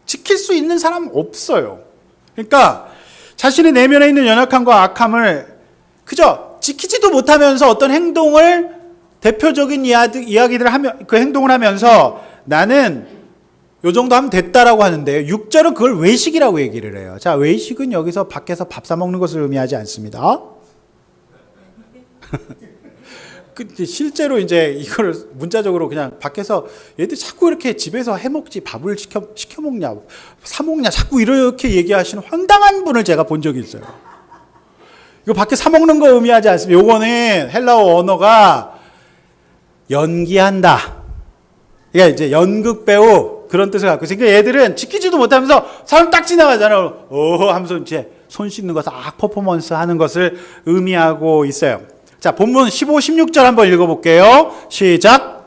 지킬 수 있는 사람 없어요. 그러니까 자신의 내면에 있는 연약함과 악함을 그저 지키지도 못하면서 어떤 행동을, 대표적인 이야기들을 하면, 그 행동을 하면서 나는 요 정도 하면 됐다라고 하는데요. 6절은 그걸 외식이라고 얘기를 해요. 자, 외식은 여기서 밖에서 밥 사 먹는 것을 의미하지 않습니다. 실제로 이제 이걸 문자적으로 그냥 밖에서 얘들 자꾸 이렇게 집에서 해먹지, 밥을 시켜 먹냐, 사 먹냐, 자꾸 이렇게 얘기하시는 황당한 분을 제가 본 적이 있어요. 이거 밖에 사 먹는 거 의미하지 않습니다. 요거는 헬라어 언어가 연기한다. 그러니까 이제 연극 배우 그런 뜻을 갖고 있어요. 그러니까 얘들은 지키지도 못하면서 사람 딱 지나가잖아요. 하면서 이제 손 씻는 거 싹 퍼포먼스 하는 것을 의미하고 있어요. 자, 본문 15, 16절 한번 읽어볼게요. 시작.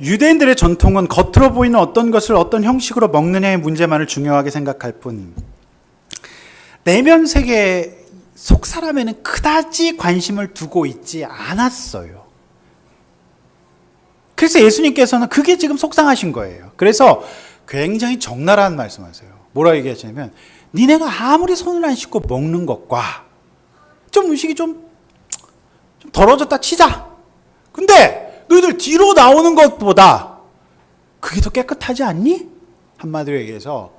유대인들의 전통은 겉으로 보이는 어떤 것을 어떤 형식으로 먹느냐의 문제만을 중요하게 생각할 뿐 내면 세계 속 사람에는 그다지 관심을 두고 있지 않았어요. 그래서 예수님께서는 그게 지금 속상하신 거예요. 그래서 굉장히 적나라한 말씀하세요. 뭐라 얘기하시냐면 니네가 아무리 손을 안 씻고 먹는 것과 좀 음식이 좀 더러워졌다 치자. 근데 너희들 뒤로 나오는 것보다 그게 더 깨끗하지 않니? 한마디로 얘기해서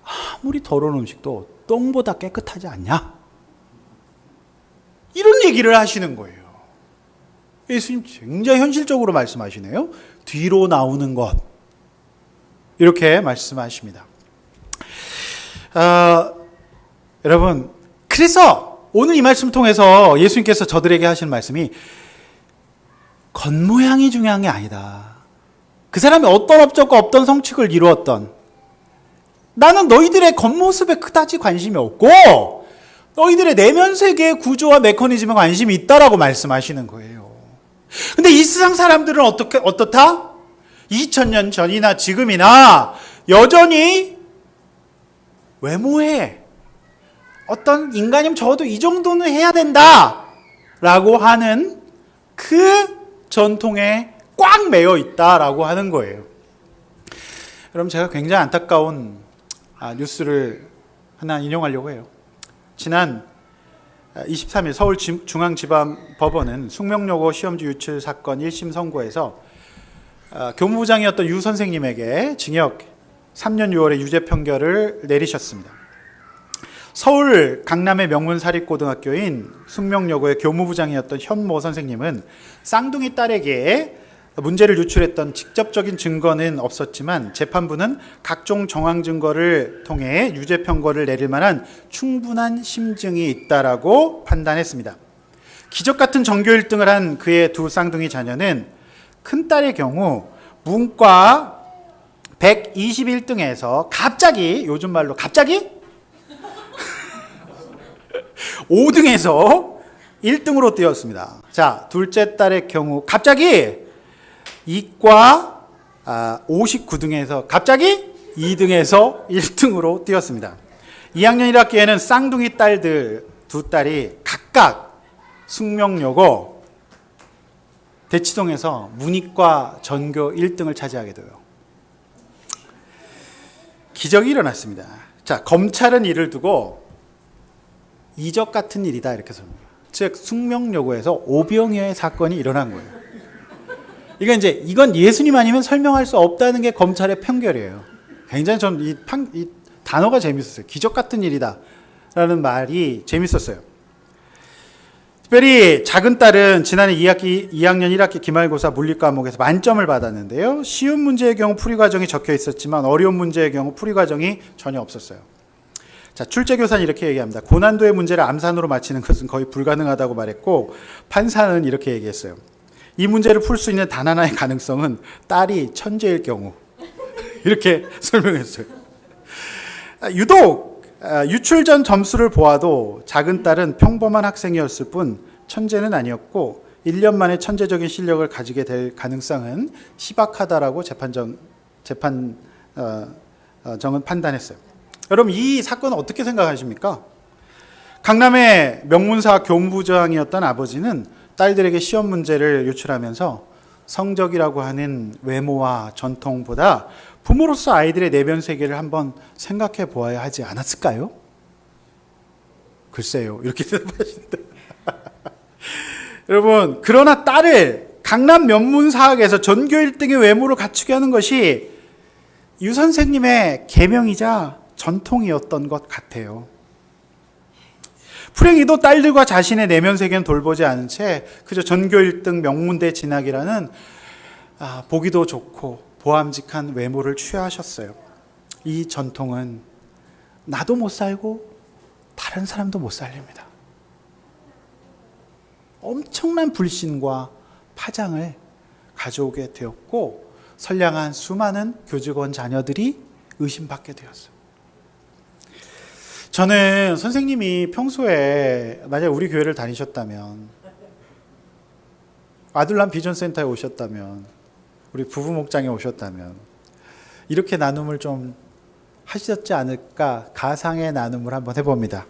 아무리 더러운 음식도 똥보다 깨끗하지 않냐? 이런 얘기를 하시는 거예요. 예수님 굉장히 현실적으로 말씀하시네요. 뒤로 나오는 것. 이렇게 말씀하십니다. 여러분, 그래서 오늘 이 말씀을 통해서 예수님께서 저들에게 하시는 말씀이 겉모양이 중요한 게 아니다. 그 사람이 어떤 업적과 어떤 성취를 이루었던 나는 너희들의 겉모습에 그다지 관심이 없고 너희들의 내면 세계의 구조와 메커니즘에 관심이 있다라고 말씀하시는 거예요. 근데 이 세상 사람들은 어떻다? 2000년 전이나 지금이나 여전히 외모에 어떤 인간이면 적어도 이 정도는 해야 된다 라고 하는 그 전통에 꽉 매여 있다라고 하는 거예요. 여러분, 제가 굉장히 안타까운 뉴스를 하나 인용하려고 해요. 지난 23일 서울중앙지방법원은 숙명여고 시험지 유출 사건 1심 선고에서 교무부장이었던 유 선생님에게 징역 3년 6월에 유죄 판결을 내리셨습니다. 서울 강남의 명문 사립고등학교인 숙명여고의 교무부장이었던 현모 선생님은 쌍둥이 딸에게 문제를 유출했던 직접적인 증거는 없었지만 재판부는 각종 정황 증거를 통해 유죄 판결을 내릴 만한 충분한 심증이 있다라고 판단했습니다. 기적 같은 전교 1등을 한 그의 두 쌍둥이 자녀는 큰딸의 경우 문과 121등에서 갑자기, 요즘 말로 갑자기 5등에서 1등으로 뛰었습니다. 자, 둘째 딸의 경우 갑자기 이과 59등에서 갑자기 2등에서 1등으로 뛰었습니다. 2학년 1학기에는 쌍둥이 딸들 두 딸이 각각 숙명여고 대치동에서 문이과 전교 1등을 차지하게 돼요. 기적이 일어났습니다. 자, 검찰은 이를 두고 이적 같은 일이다 이렇게 설명해요. 즉 숙명여고에서 오병이어의 사건이 일어난 거예요. 이건 예수님 아니면 설명할 수 없다는 게 검찰의 판결이에요. 굉장히 전 이 단어가 재밌었어요. 기적 같은 일이다 라는 말이 재밌었어요. 특별히 작은 딸은 지난해 2학년 1학기 기말고사 물리 과목에서 만점을 받았는데요. 쉬운 문제의 경우 풀이 과정이 적혀 있었지만 어려운 문제의 경우 풀이 과정이 전혀 없었어요. 자, 출제교사는 이렇게 얘기합니다. 고난도의 문제를 암산으로 맞히는 것은 거의 불가능하다고 말했고 판사는 이렇게 얘기했어요. 이 문제를 풀 수 있는 단 하나의 가능성은 딸이 천재일 경우. 이렇게 설명했어요. 유독 유출 전 점수를 보아도 작은 딸은 평범한 학생이었을 뿐 천재는 아니었고 1년 만에 천재적인 실력을 가지게 될 가능성은 희박하다라고 재판정은 판단했어요. 여러분, 이 사건은 어떻게 생각하십니까? 강남의 명문사 교무부장이었던 아버지는 딸들에게 시험 문제를 유출하면서 성적이라고 하는 외모와 전통보다 부모로서 아이들의 내면 세계를 한번 생각해 보아야 하지 않았을까요? 글쎄요, 이렇게 대답하신다. 여러분, 그러나 딸을 강남 명문사학에서 전교 1등의 외모를 갖추게 하는 것이 유 선생님의 계명이자 전통이었던 것 같아요. 불행히도 딸들과 자신의 내면 세계는 돌보지 않은 채 그저 전교 1등 명문대 진학이라는 보기도 좋고 보암직한 외모를 취하셨어요. 이 전통은 나도 못 살고 다른 사람도 못 살립니다. 엄청난 불신과 파장을 가져오게 되었고 선량한 수많은 교직원 자녀들이 의심받게 되었어요. 저는 선생님이 평소에 만약 우리 교회를 다니셨다면 아들람 비전센터에 오셨다면 우리 부부 목장에 오셨다면 이렇게 나눔을 좀 하셨지 않을까 가상의 나눔을 한번 해봅니다.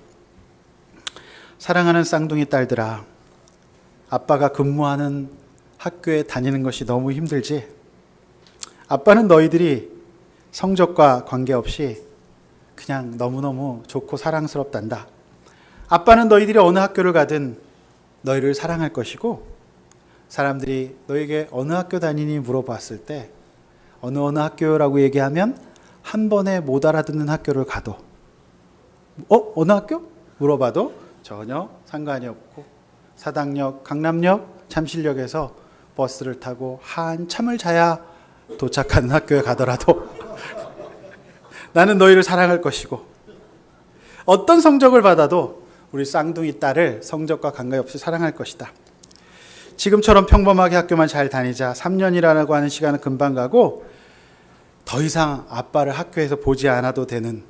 사랑하는 쌍둥이 딸들아, 아빠가 근무하는 학교에 다니는 것이 너무 힘들지? 아빠는 너희들이 성적과 관계없이 그냥 너무너무 좋고 사랑스럽단다. 아빠는 너희들이 어느 학교를 가든 너희를 사랑할 것이고, 사람들이 너에게 어느 학교 다니니 물어봤을 때 어느 학교라고 얘기하면 한 번에 못 알아듣는 학교를 가도 어느 학교? 물어봐도 전혀 상관이 없고 사당역, 강남역, 잠실역에서 버스를 타고 한참을 자야 도착하는 학교에 가더라도 나는 너희를 사랑할 것이고, 어떤 성적을 받아도 우리 쌍둥이 딸을 성적과 관계없이 사랑할 것이다. 지금처럼 평범하게 학교만 잘 다니자. 3년이라고 하는 시간은 금방 가고 더 이상 아빠를 학교에서 보지 않아도 되는,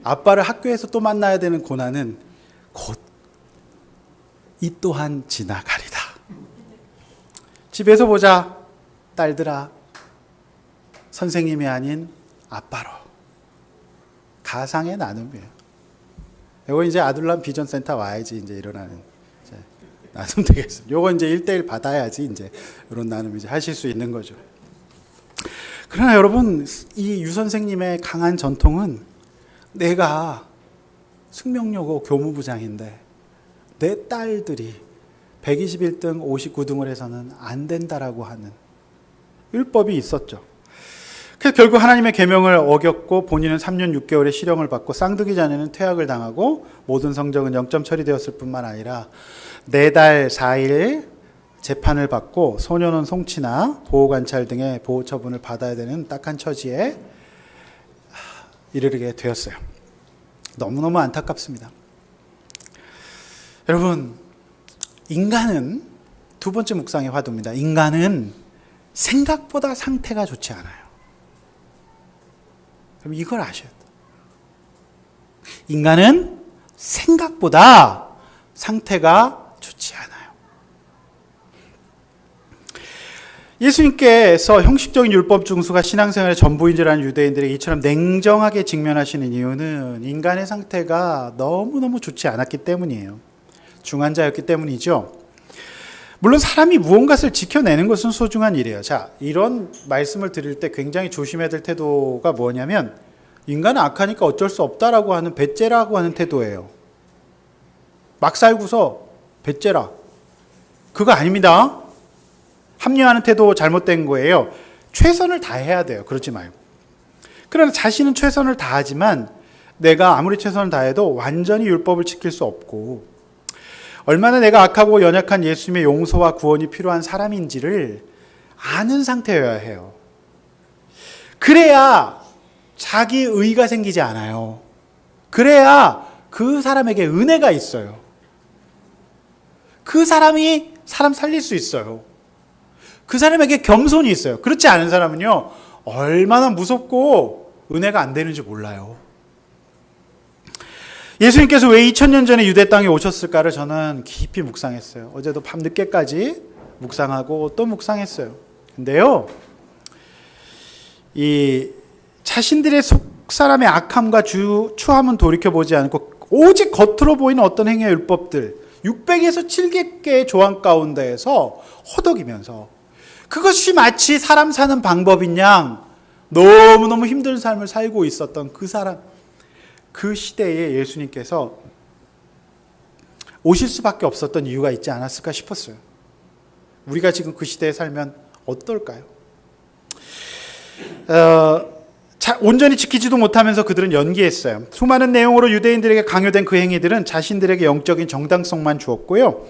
아빠를 학교에서 또 만나야 되는 고난은 곧 이 또한 지나가리다. 집에서 보자. 딸들아, 선생님이 아닌 아빠로. 가상의 나눔이에요. 이거 이제 아둘람 비전센터 와야지 이제 일어나는 이제 나눔 되겠습니다. 요거 이제 1대1 받아야지 이제 이런 나눔 이제 하실 수 있는 거죠. 그러나 여러분, 이 유 선생님의 강한 전통은 내가 승명여고 교무부장인데 내 딸들이 121등, 59등을 해서는 안 된다라고 하는 율법이 있었죠. 그래서 결국 하나님의 계명을 어겼고 본인은 3년 6개월의 실형을 받고 쌍둥이 자녀는 퇴학을 당하고 모든 성적은 0점 처리되었을 뿐만 아니라 4달 4일 재판을 받고 소년원 송치나 보호관찰 등의 보호 처분을 받아야 되는 딱한 처지에 이르게 되었어요. 너무너무 안타깝습니다. 여러분, 인간은 두 번째 묵상의 화두입니다. 인간은 생각보다 상태가 좋지 않아요. 그럼 이걸 아셔야 돼요. 인간은 생각보다 상태가 좋지 않아요. 예수님께서 형식적인 율법 중수가 신앙생활의 전부인 줄 아는 유대인들에게 이처럼 냉정하게 직면하시는 이유는 인간의 상태가 너무너무 좋지 않았기 때문이에요. 중환자였기 때문이죠. 물론 사람이 무언가를 지켜내는 것은 소중한 일이에요. 자, 이런 말씀을 드릴 때 굉장히 조심해야 될 태도가 뭐냐면 인간은 악하니까 어쩔 수 없다라고 하는 배째라고 하는 태도예요. 막 살고서 배째라. 그거 아닙니다. 합리화하는 태도 잘못된 거예요. 최선을 다해야 돼요. 그러지 말고. 그러나 자신은 최선을 다하지만 내가 아무리 최선을 다해도 완전히 율법을 지킬 수 없고 얼마나 내가 악하고 연약한 예수님의 용서와 구원이 필요한 사람인지를 아는 상태여야 해요. 그래야 자기 의가 생기지 않아요. 그래야 그 사람에게 은혜가 있어요. 그 사람이 사람 살릴 수 있어요. 그 사람에게 겸손이 있어요. 그렇지 않은 사람은요, 얼마나 무섭고 은혜가 안 되는지 몰라요. 예수님께서 왜 2000년 전에 유대 땅에 오셨을까를 저는 깊이 묵상했어요. 어제도 밤늦게까지 묵상하고 또 묵상했어요. 근데요, 이 자신들의 속사람의 악함과 추함은 돌이켜보지 않고 오직 겉으로 보이는 어떤 행위의 율법들 600에서 700개의 조항 가운데에서 허덕이면서 그것이 마치 사람 사는 방법인 양 너무너무 힘든 삶을 살고 있었던 그 사람, 그 시대에 예수님께서 오실 수밖에 없었던 이유가 있지 않았을까 싶었어요. 우리가 지금 그 시대에 살면 어떨까요? 온전히 지키지도 못하면서 그들은 연기했어요. 수많은 내용으로 유대인들에게 강요된 그 행위들은 자신들에게 영적인 정당성만 주었고요.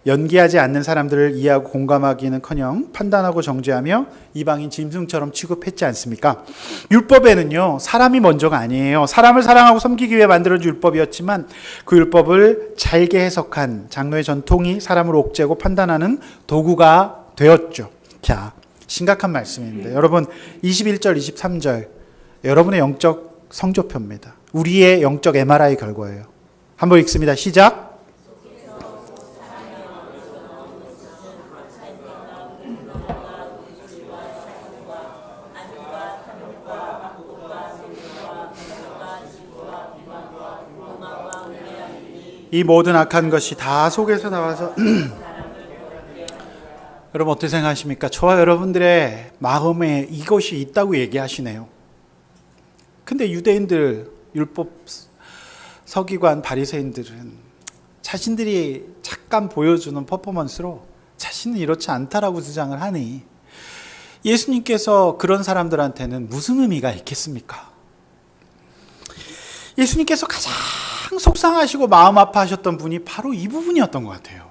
연기하지 않는 사람들을 이해하고 공감하기는커녕 판단하고 정죄하며 이방인 짐승처럼 취급했지 않습니까? 율법에는요, 사람이 먼저가 아니에요. 사람을 사랑하고 섬기기 위해 만들어진 율법이었지만 그 율법을 잘게 해석한 장로의 전통이 사람을 옥죄고 판단하는 도구가 되었죠. 자, 심각한 말씀입니다. 여러분, 21절, 23절 여러분의 영적 성적표입니다. 우리의 영적 MRI 결과예요. 한번 읽습니다. 시작. 이 모든 악한 것이 다 속에서 나와서 여러분 어떻게 생각하십니까? 저와 여러분들의 마음에 이것이 있다고 얘기하시네요. 근데 유대인들, 율법 서기관 바리새인들은 자신들이 잠깐 보여주는 퍼포먼스로 자신은 이렇지 않다라고 주장을 하니 예수님께서 그런 사람들한테는 무슨 의미가 있겠습니까? 예수님께서 가장 속상하시고 마음 아파하셨던 분이 바로 이 부분이었던 것 같아요.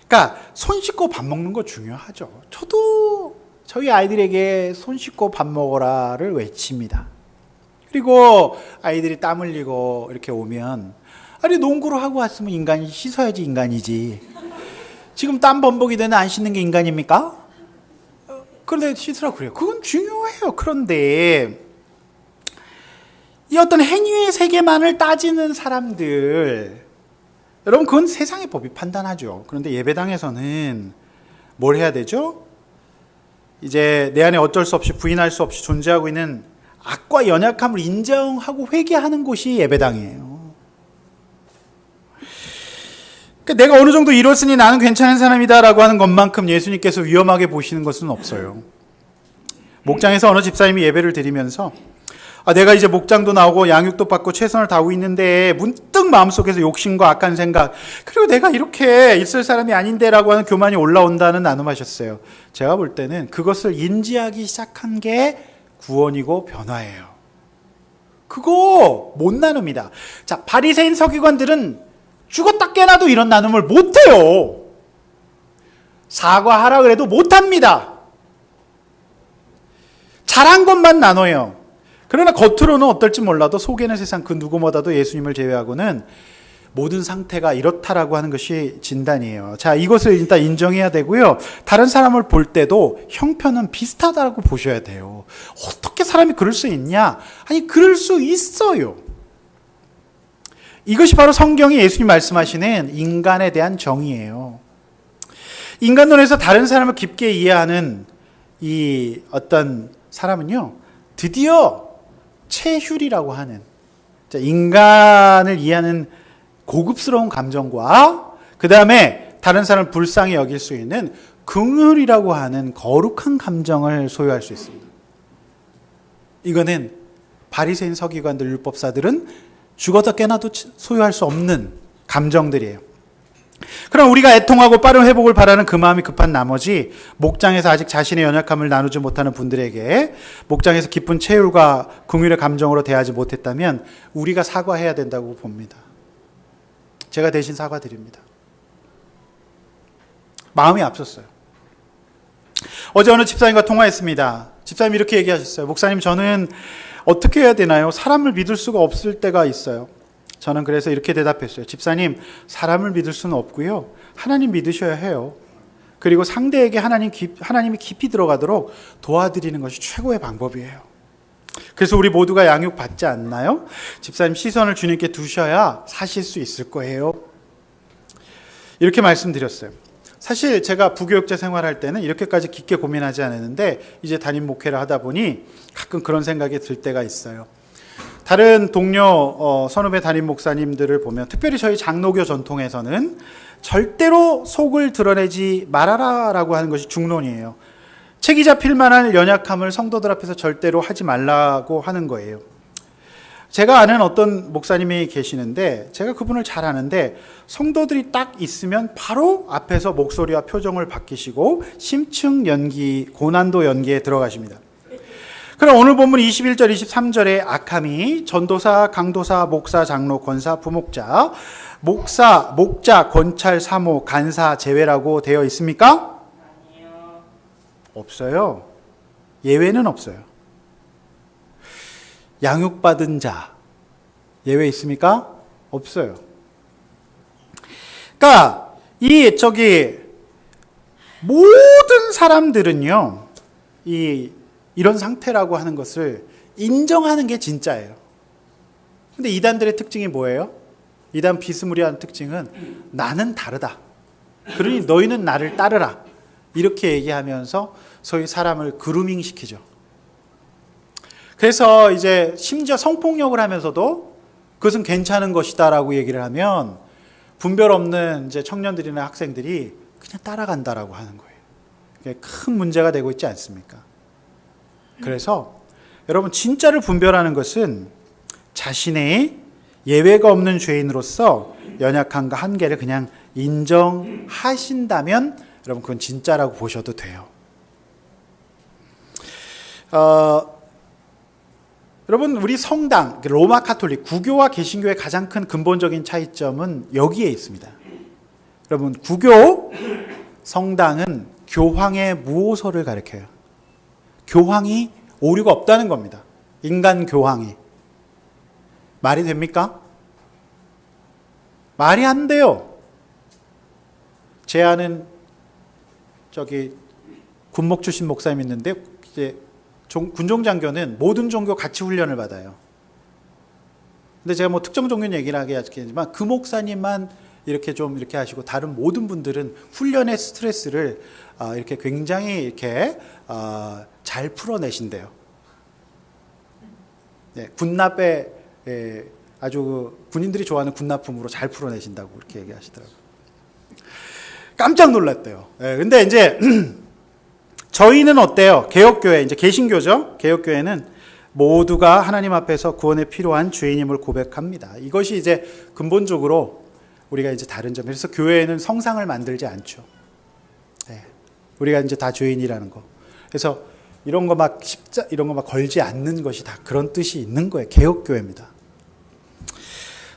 그러니까 손 씻고 밥 먹는 거 중요하죠. 저도 저희 아이들에게 손 씻고 밥 먹어라를 외칩니다. 그리고 아이들이 땀 흘리고 이렇게 오면 아니 농구를 하고 왔으면 인간이 씻어야지 인간이지. 지금 땀 범벅이 되는 안 씻는 게 인간입니까? 그런데 씻으라고 그래요. 그건 중요해요. 그런데 이 어떤 행위의 세계만을 따지는 사람들, 여러분 그건 세상의 법이 판단하죠. 그런데 예배당에서는 뭘 해야 되죠? 이제 내 안에 어쩔 수 없이 부인할 수 없이 존재하고 있는 악과 연약함을 인정하고 회개하는 곳이 예배당이에요. 그러니까 내가 어느 정도 이뤘으니 나는 괜찮은 사람이다라고 하는 것만큼 예수님께서 위험하게 보시는 것은 없어요. 목장에서 어느 집사님이 예배를 드리면서 내가 이제 목장도 나오고 양육도 받고 최선을 다하고 있는데 문득 마음속에서 욕심과 악한 생각, 그리고 내가 이렇게 있을 사람이 아닌데라고 하는 교만이 올라온다는 나눔하셨어요. 제가 볼 때는 그것을 인지하기 시작한 게 구원이고 변화예요. 그거 못 나눕니다. 자, 바리새인 서기관들은 죽었다 깨나도 이런 나눔을 못해요. 사과하라 그래도 못합니다. 잘한 것만 나눠요. 그러나 겉으로는 어떨지 몰라도 속에는 세상 그 누구보다도 예수님을 제외하고는 모든 상태가 이렇다라고 하는 것이 진단이에요. 자, 이것을 일단 인정해야 되고요. 다른 사람을 볼 때도 형편은 비슷하다고 보셔야 돼요. 어떻게 사람이 그럴 수 있냐? 아니, 그럴 수 있어요. 이것이 바로 성경이 예수님 말씀하시는 인간에 대한 정의예요. 인간론에서 다른 사람을 깊게 이해하는 이 어떤 사람은요, 드디어 체휼이라고 하는 인간을 이해하는 고급스러운 감정과 그 다음에 다른 사람을 불쌍히 여길 수 있는 긍휼이라고 하는 거룩한 감정을 소유할 수 있습니다. 이거는 바리새인 서기관들 율법사들은 죽어도 깨나도 소유할 수 없는 감정들이에요. 그럼 우리가 애통하고 빠른 회복을 바라는 그 마음이 급한 나머지 목장에서 아직 자신의 연약함을 나누지 못하는 분들에게 목장에서 깊은 체휼과 긍휼의 감정으로 대하지 못했다면 우리가 사과해야 된다고 봅니다. 제가 대신 사과드립니다. 마음이 앞섰어요. 어제 어느 집사님과 통화했습니다. 집사님이 이렇게 얘기하셨어요. 목사님, 저는 어떻게 해야 되나요? 사람을 믿을 수가 없을 때가 있어요. 저는 그래서 이렇게 대답했어요. 집사님, 사람을 믿을 수는 없고요. 하나님 믿으셔야 해요. 그리고 상대에게 하나님이 깊이 들어가도록 도와드리는 것이 최고의 방법이에요. 그래서 우리 모두가 양육받지 않나요? 집사님, 시선을 주님께 두셔야 사실 수 있을 거예요. 이렇게 말씀드렸어요. 사실 제가 부교육자 생활할 때는 이렇게까지 깊게 고민하지 않았는데 이제 담임 목회를 하다 보니 가끔 그런 생각이 들 때가 있어요. 다른 동료 선후배 담임 목사님들을 보면, 특별히 저희 장로교 전통에서는 절대로 속을 드러내지 말아라라고 하는 것이 중론이에요. 책이 잡힐 만한 연약함을 성도들 앞에서 절대로 하지 말라고 하는 거예요. 제가 아는 어떤 목사님이 계시는데 제가 그분을 잘 아는데 성도들이 딱 있으면 바로 앞에서 목소리와 표정을 바뀌시고 심층 연기, 고난도 연기에 들어가십니다. 그럼 오늘 본문 21절, 23절에 악함이 전도사, 강도사, 목사, 장로, 권사, 부목자, 목사, 목자, 권찰, 사모, 간사 제외라고 되어 있습니까? 아니요. 없어요. 예외는 없어요. 양육받은 자 예외 있습니까? 없어요. 그러니까 모든 사람들은요, 이런 상태라고 하는 것을 인정하는 게 진짜예요. 근데 이단들의 특징이 뭐예요? 이단 비스무리한 특징은 나는 다르다. 그러니 너희는 나를 따르라. 이렇게 얘기하면서 소위 사람을 그루밍 시키죠. 그래서 이제 심지어 성폭력을 하면서도 그것은 괜찮은 것이다라고 얘기를 하면 분별 없는 이제 청년들이나 학생들이 그냥 따라간다라고 하는 거예요. 이게 큰 문제가 되고 있지 않습니까? 그래서 여러분, 진짜를 분별하는 것은 자신의 예외가 없는 죄인으로서 연약함과 한계를 그냥 인정하신다면 여러분, 그건 진짜라고 보셔도 돼요. 여러분, 우리 성당, 로마 카톨릭, 구교와 개신교의 가장 큰 근본적인 차이점은 여기에 있습니다. 여러분, 구교 성당은 교황의 무오소를 가리켜요. 교황이 오류가 없다는 겁니다. 인간 교황이. 말이 됩니까? 말이 안 돼요. 제 아는 군목 출신 목사님 있는데, 이제 군종장교는 모든 종교 같이 훈련을 받아요. 근데 제가 뭐 특정 종교 얘기를 하긴 하지만 그 목사님만 이렇게 하시고 다른 모든 분들은 훈련의 스트레스를 이렇게 굉장히 이렇게 잘 풀어내신대요. 네, 군납에 아주 군인들이 좋아하는 군납품으로 잘 풀어내신다고 그렇게 얘기하시더라고요. 깜짝 놀랐대요. 네, 근데 이제 저희는 어때요? 개혁교회, 이제 개신교죠? 개혁교회는 모두가 하나님 앞에서 구원에 필요한 죄인임을 고백합니다. 이것이 이제 근본적으로 우리가 이제 다른 점. 그래서 교회에는 성상을 만들지 않죠. 네. 우리가 이제 다 죄인이라는 거. 그래서 이런 거 막 걸지 않는 것이 다 그런 뜻이 있는 거예요. 개혁교회입니다.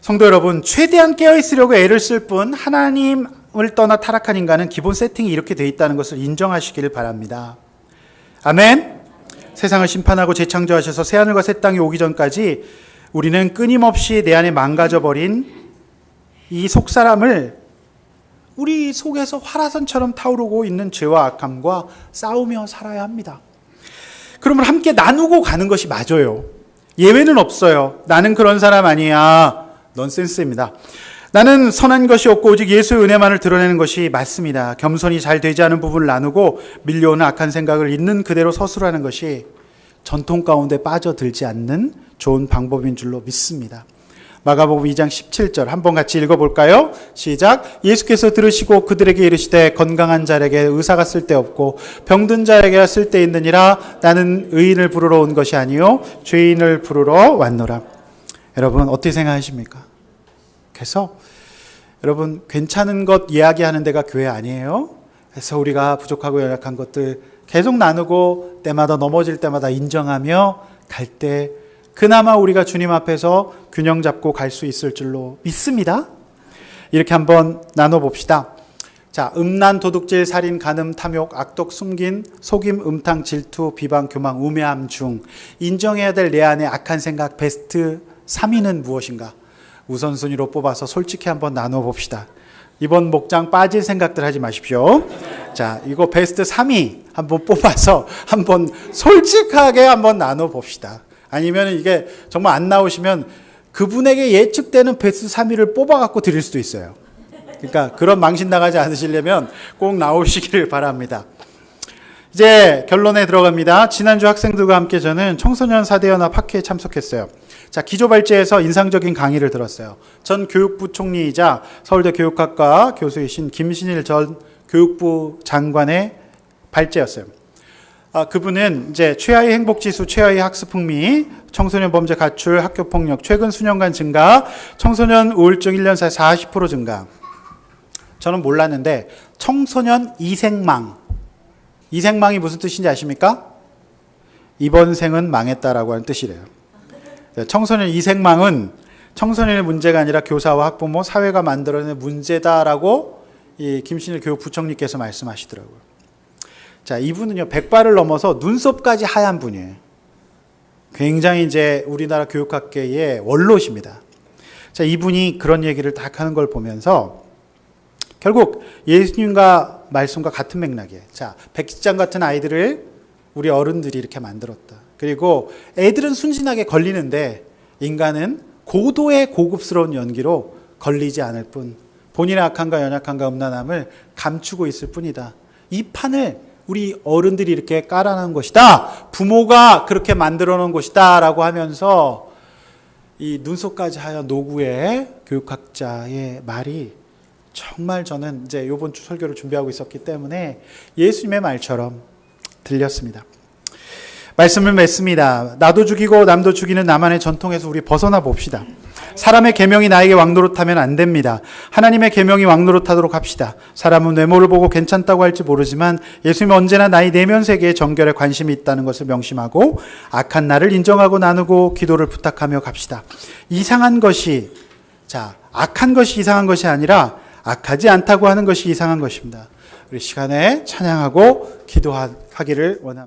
성도 여러분, 최대한 깨어있으려고 애를 쓸 뿐 하나님을 떠나 타락한 인간은 기본 세팅이 이렇게 돼 있다는 것을 인정하시기를 바랍니다. 아멘. 세상을 심판하고 재창조하셔서 새하늘과 새 땅이 오기 전까지 우리는 끊임없이 내 안에 망가져버린 이 속사람을 우리 속에서 활화산처럼 타오르고 있는 죄와 악함과 싸우며 살아야 합니다. 그러면 함께 나누고 가는 것이 맞아요. 예외는 없어요. 나는 그런 사람 아니야. 넌센스입니다. 나는 선한 것이 없고 오직 예수의 은혜만을 드러내는 것이 맞습니다. 겸손히 잘 되지 않은 부분을 나누고 밀려오는 악한 생각을 있는 그대로 서술하는 것이 전통 가운데 빠져들지 않는 좋은 방법인 줄로 믿습니다. 마가복음 2장 17절 한번 같이 읽어볼까요? 시작. 예수께서 들으시고 그들에게 이르시되 건강한 자에게 의사가 쓸데없고 병든 자에게 쓸데있느니라. 나는 의인을 부르러 온 것이 아니요 죄인을 부르러 왔노라. 여러분, 어떻게 생각하십니까? 그래서 여러분, 괜찮은 것 이야기하는 데가 교회 아니에요? 그래서 우리가 부족하고 연약한 것들 계속 나누고 때마다 넘어질 때마다 인정하며 갈 때 그나마 우리가 주님 앞에서 균형 잡고 갈 수 있을 줄로 믿습니다. 이렇게 한번 나눠봅시다. 자, 음란, 도둑질, 살인, 간음, 탐욕, 악독, 숨긴, 속임, 음탕, 질투, 비방, 교망, 우매함 중 인정해야 될 내 안의 악한 생각 베스트 3위는 무엇인가? 우선순위로 뽑아서 솔직히 한번 나눠봅시다. 이번 목장 빠질 생각들 하지 마십시오. 자, 이거 베스트 3위 한번 뽑아서 한번 솔직하게 한번 나눠봅시다. 아니면 이게 정말 안 나오시면 그분에게 예측되는 베스트 3위를 뽑아갖고 드릴 수도 있어요. 그러니까 그런 망신 나가지 않으시려면 꼭 나오시기를 바랍니다. 이제 결론에 들어갑니다. 지난주 학생들과 함께 저는 청소년 4대연합 학회에 참석했어요. 자, 기조발제에서 인상적인 강의를 들었어요. 전 교육부 총리이자 서울대 교육학과 교수이신 김신일 전 교육부 장관의 발제였어요. 그분은 이제 최하위 행복지수, 최하위 학습 흥미, 청소년 범죄 가출, 학교 폭력, 최근 수년간 증가, 청소년 우울증 1년 사이 40% 증가. 저는 몰랐는데 청소년 이생망. 이생망이 무슨 뜻인지 아십니까? 이번 생은 망했다라고 하는 뜻이래요. 청소년 이생망은 청소년의 문제가 아니라 교사와 학부모, 사회가 만들어낸 문제다라고 이 김신일 교육부총리께서 말씀하시더라고요. 자, 이분은요, 100발을 넘어서 눈썹까지 하얀 분이에요. 굉장히 이제 우리나라 교육학계의 원로십니다. 자, 이분이 그런 얘기를 딱 하는 걸 보면서 결국 예수님과 말씀과 같은 맥락이에요. 자, 백지장 같은 아이들을 우리 어른들이 이렇게 만들었다. 그리고 애들은 순진하게 걸리는데 인간은 고도의 고급스러운 연기로 걸리지 않을 뿐 본인의 악함과 연약함과 음란함을 감추고 있을 뿐이다. 이 판을 우리 어른들이 이렇게 깔아놓은 것이다. 부모가 그렇게 만들어 놓은 것이다. 라고 하면서 이 눈속까지 하여 노구의 교육학자의 말이 정말 저는 이제 이번 주 설교를 준비하고 있었기 때문에 예수님의 말처럼 들렸습니다. 말씀을 맺습니다. 나도 죽이고 남도 죽이는 나만의 전통에서 우리 벗어나 봅시다. 사람의 계명이 나에게 왕노릇하면 안 됩니다. 하나님의 계명이 왕노릇하도록 합시다. 사람은 외모를 보고 괜찮다고 할지 모르지만 예수님은 언제나 나의 내면 세계에 정결에 관심이 있다는 것을 명심하고 악한 나를 인정하고 나누고 기도를 부탁하며 갑시다. 이상한 것이 악한 것이 이상한 것이 아니라 악하지 않다고 하는 것이 이상한 것입니다. 우리 시간에 찬양하고 기도하기를 원합니다.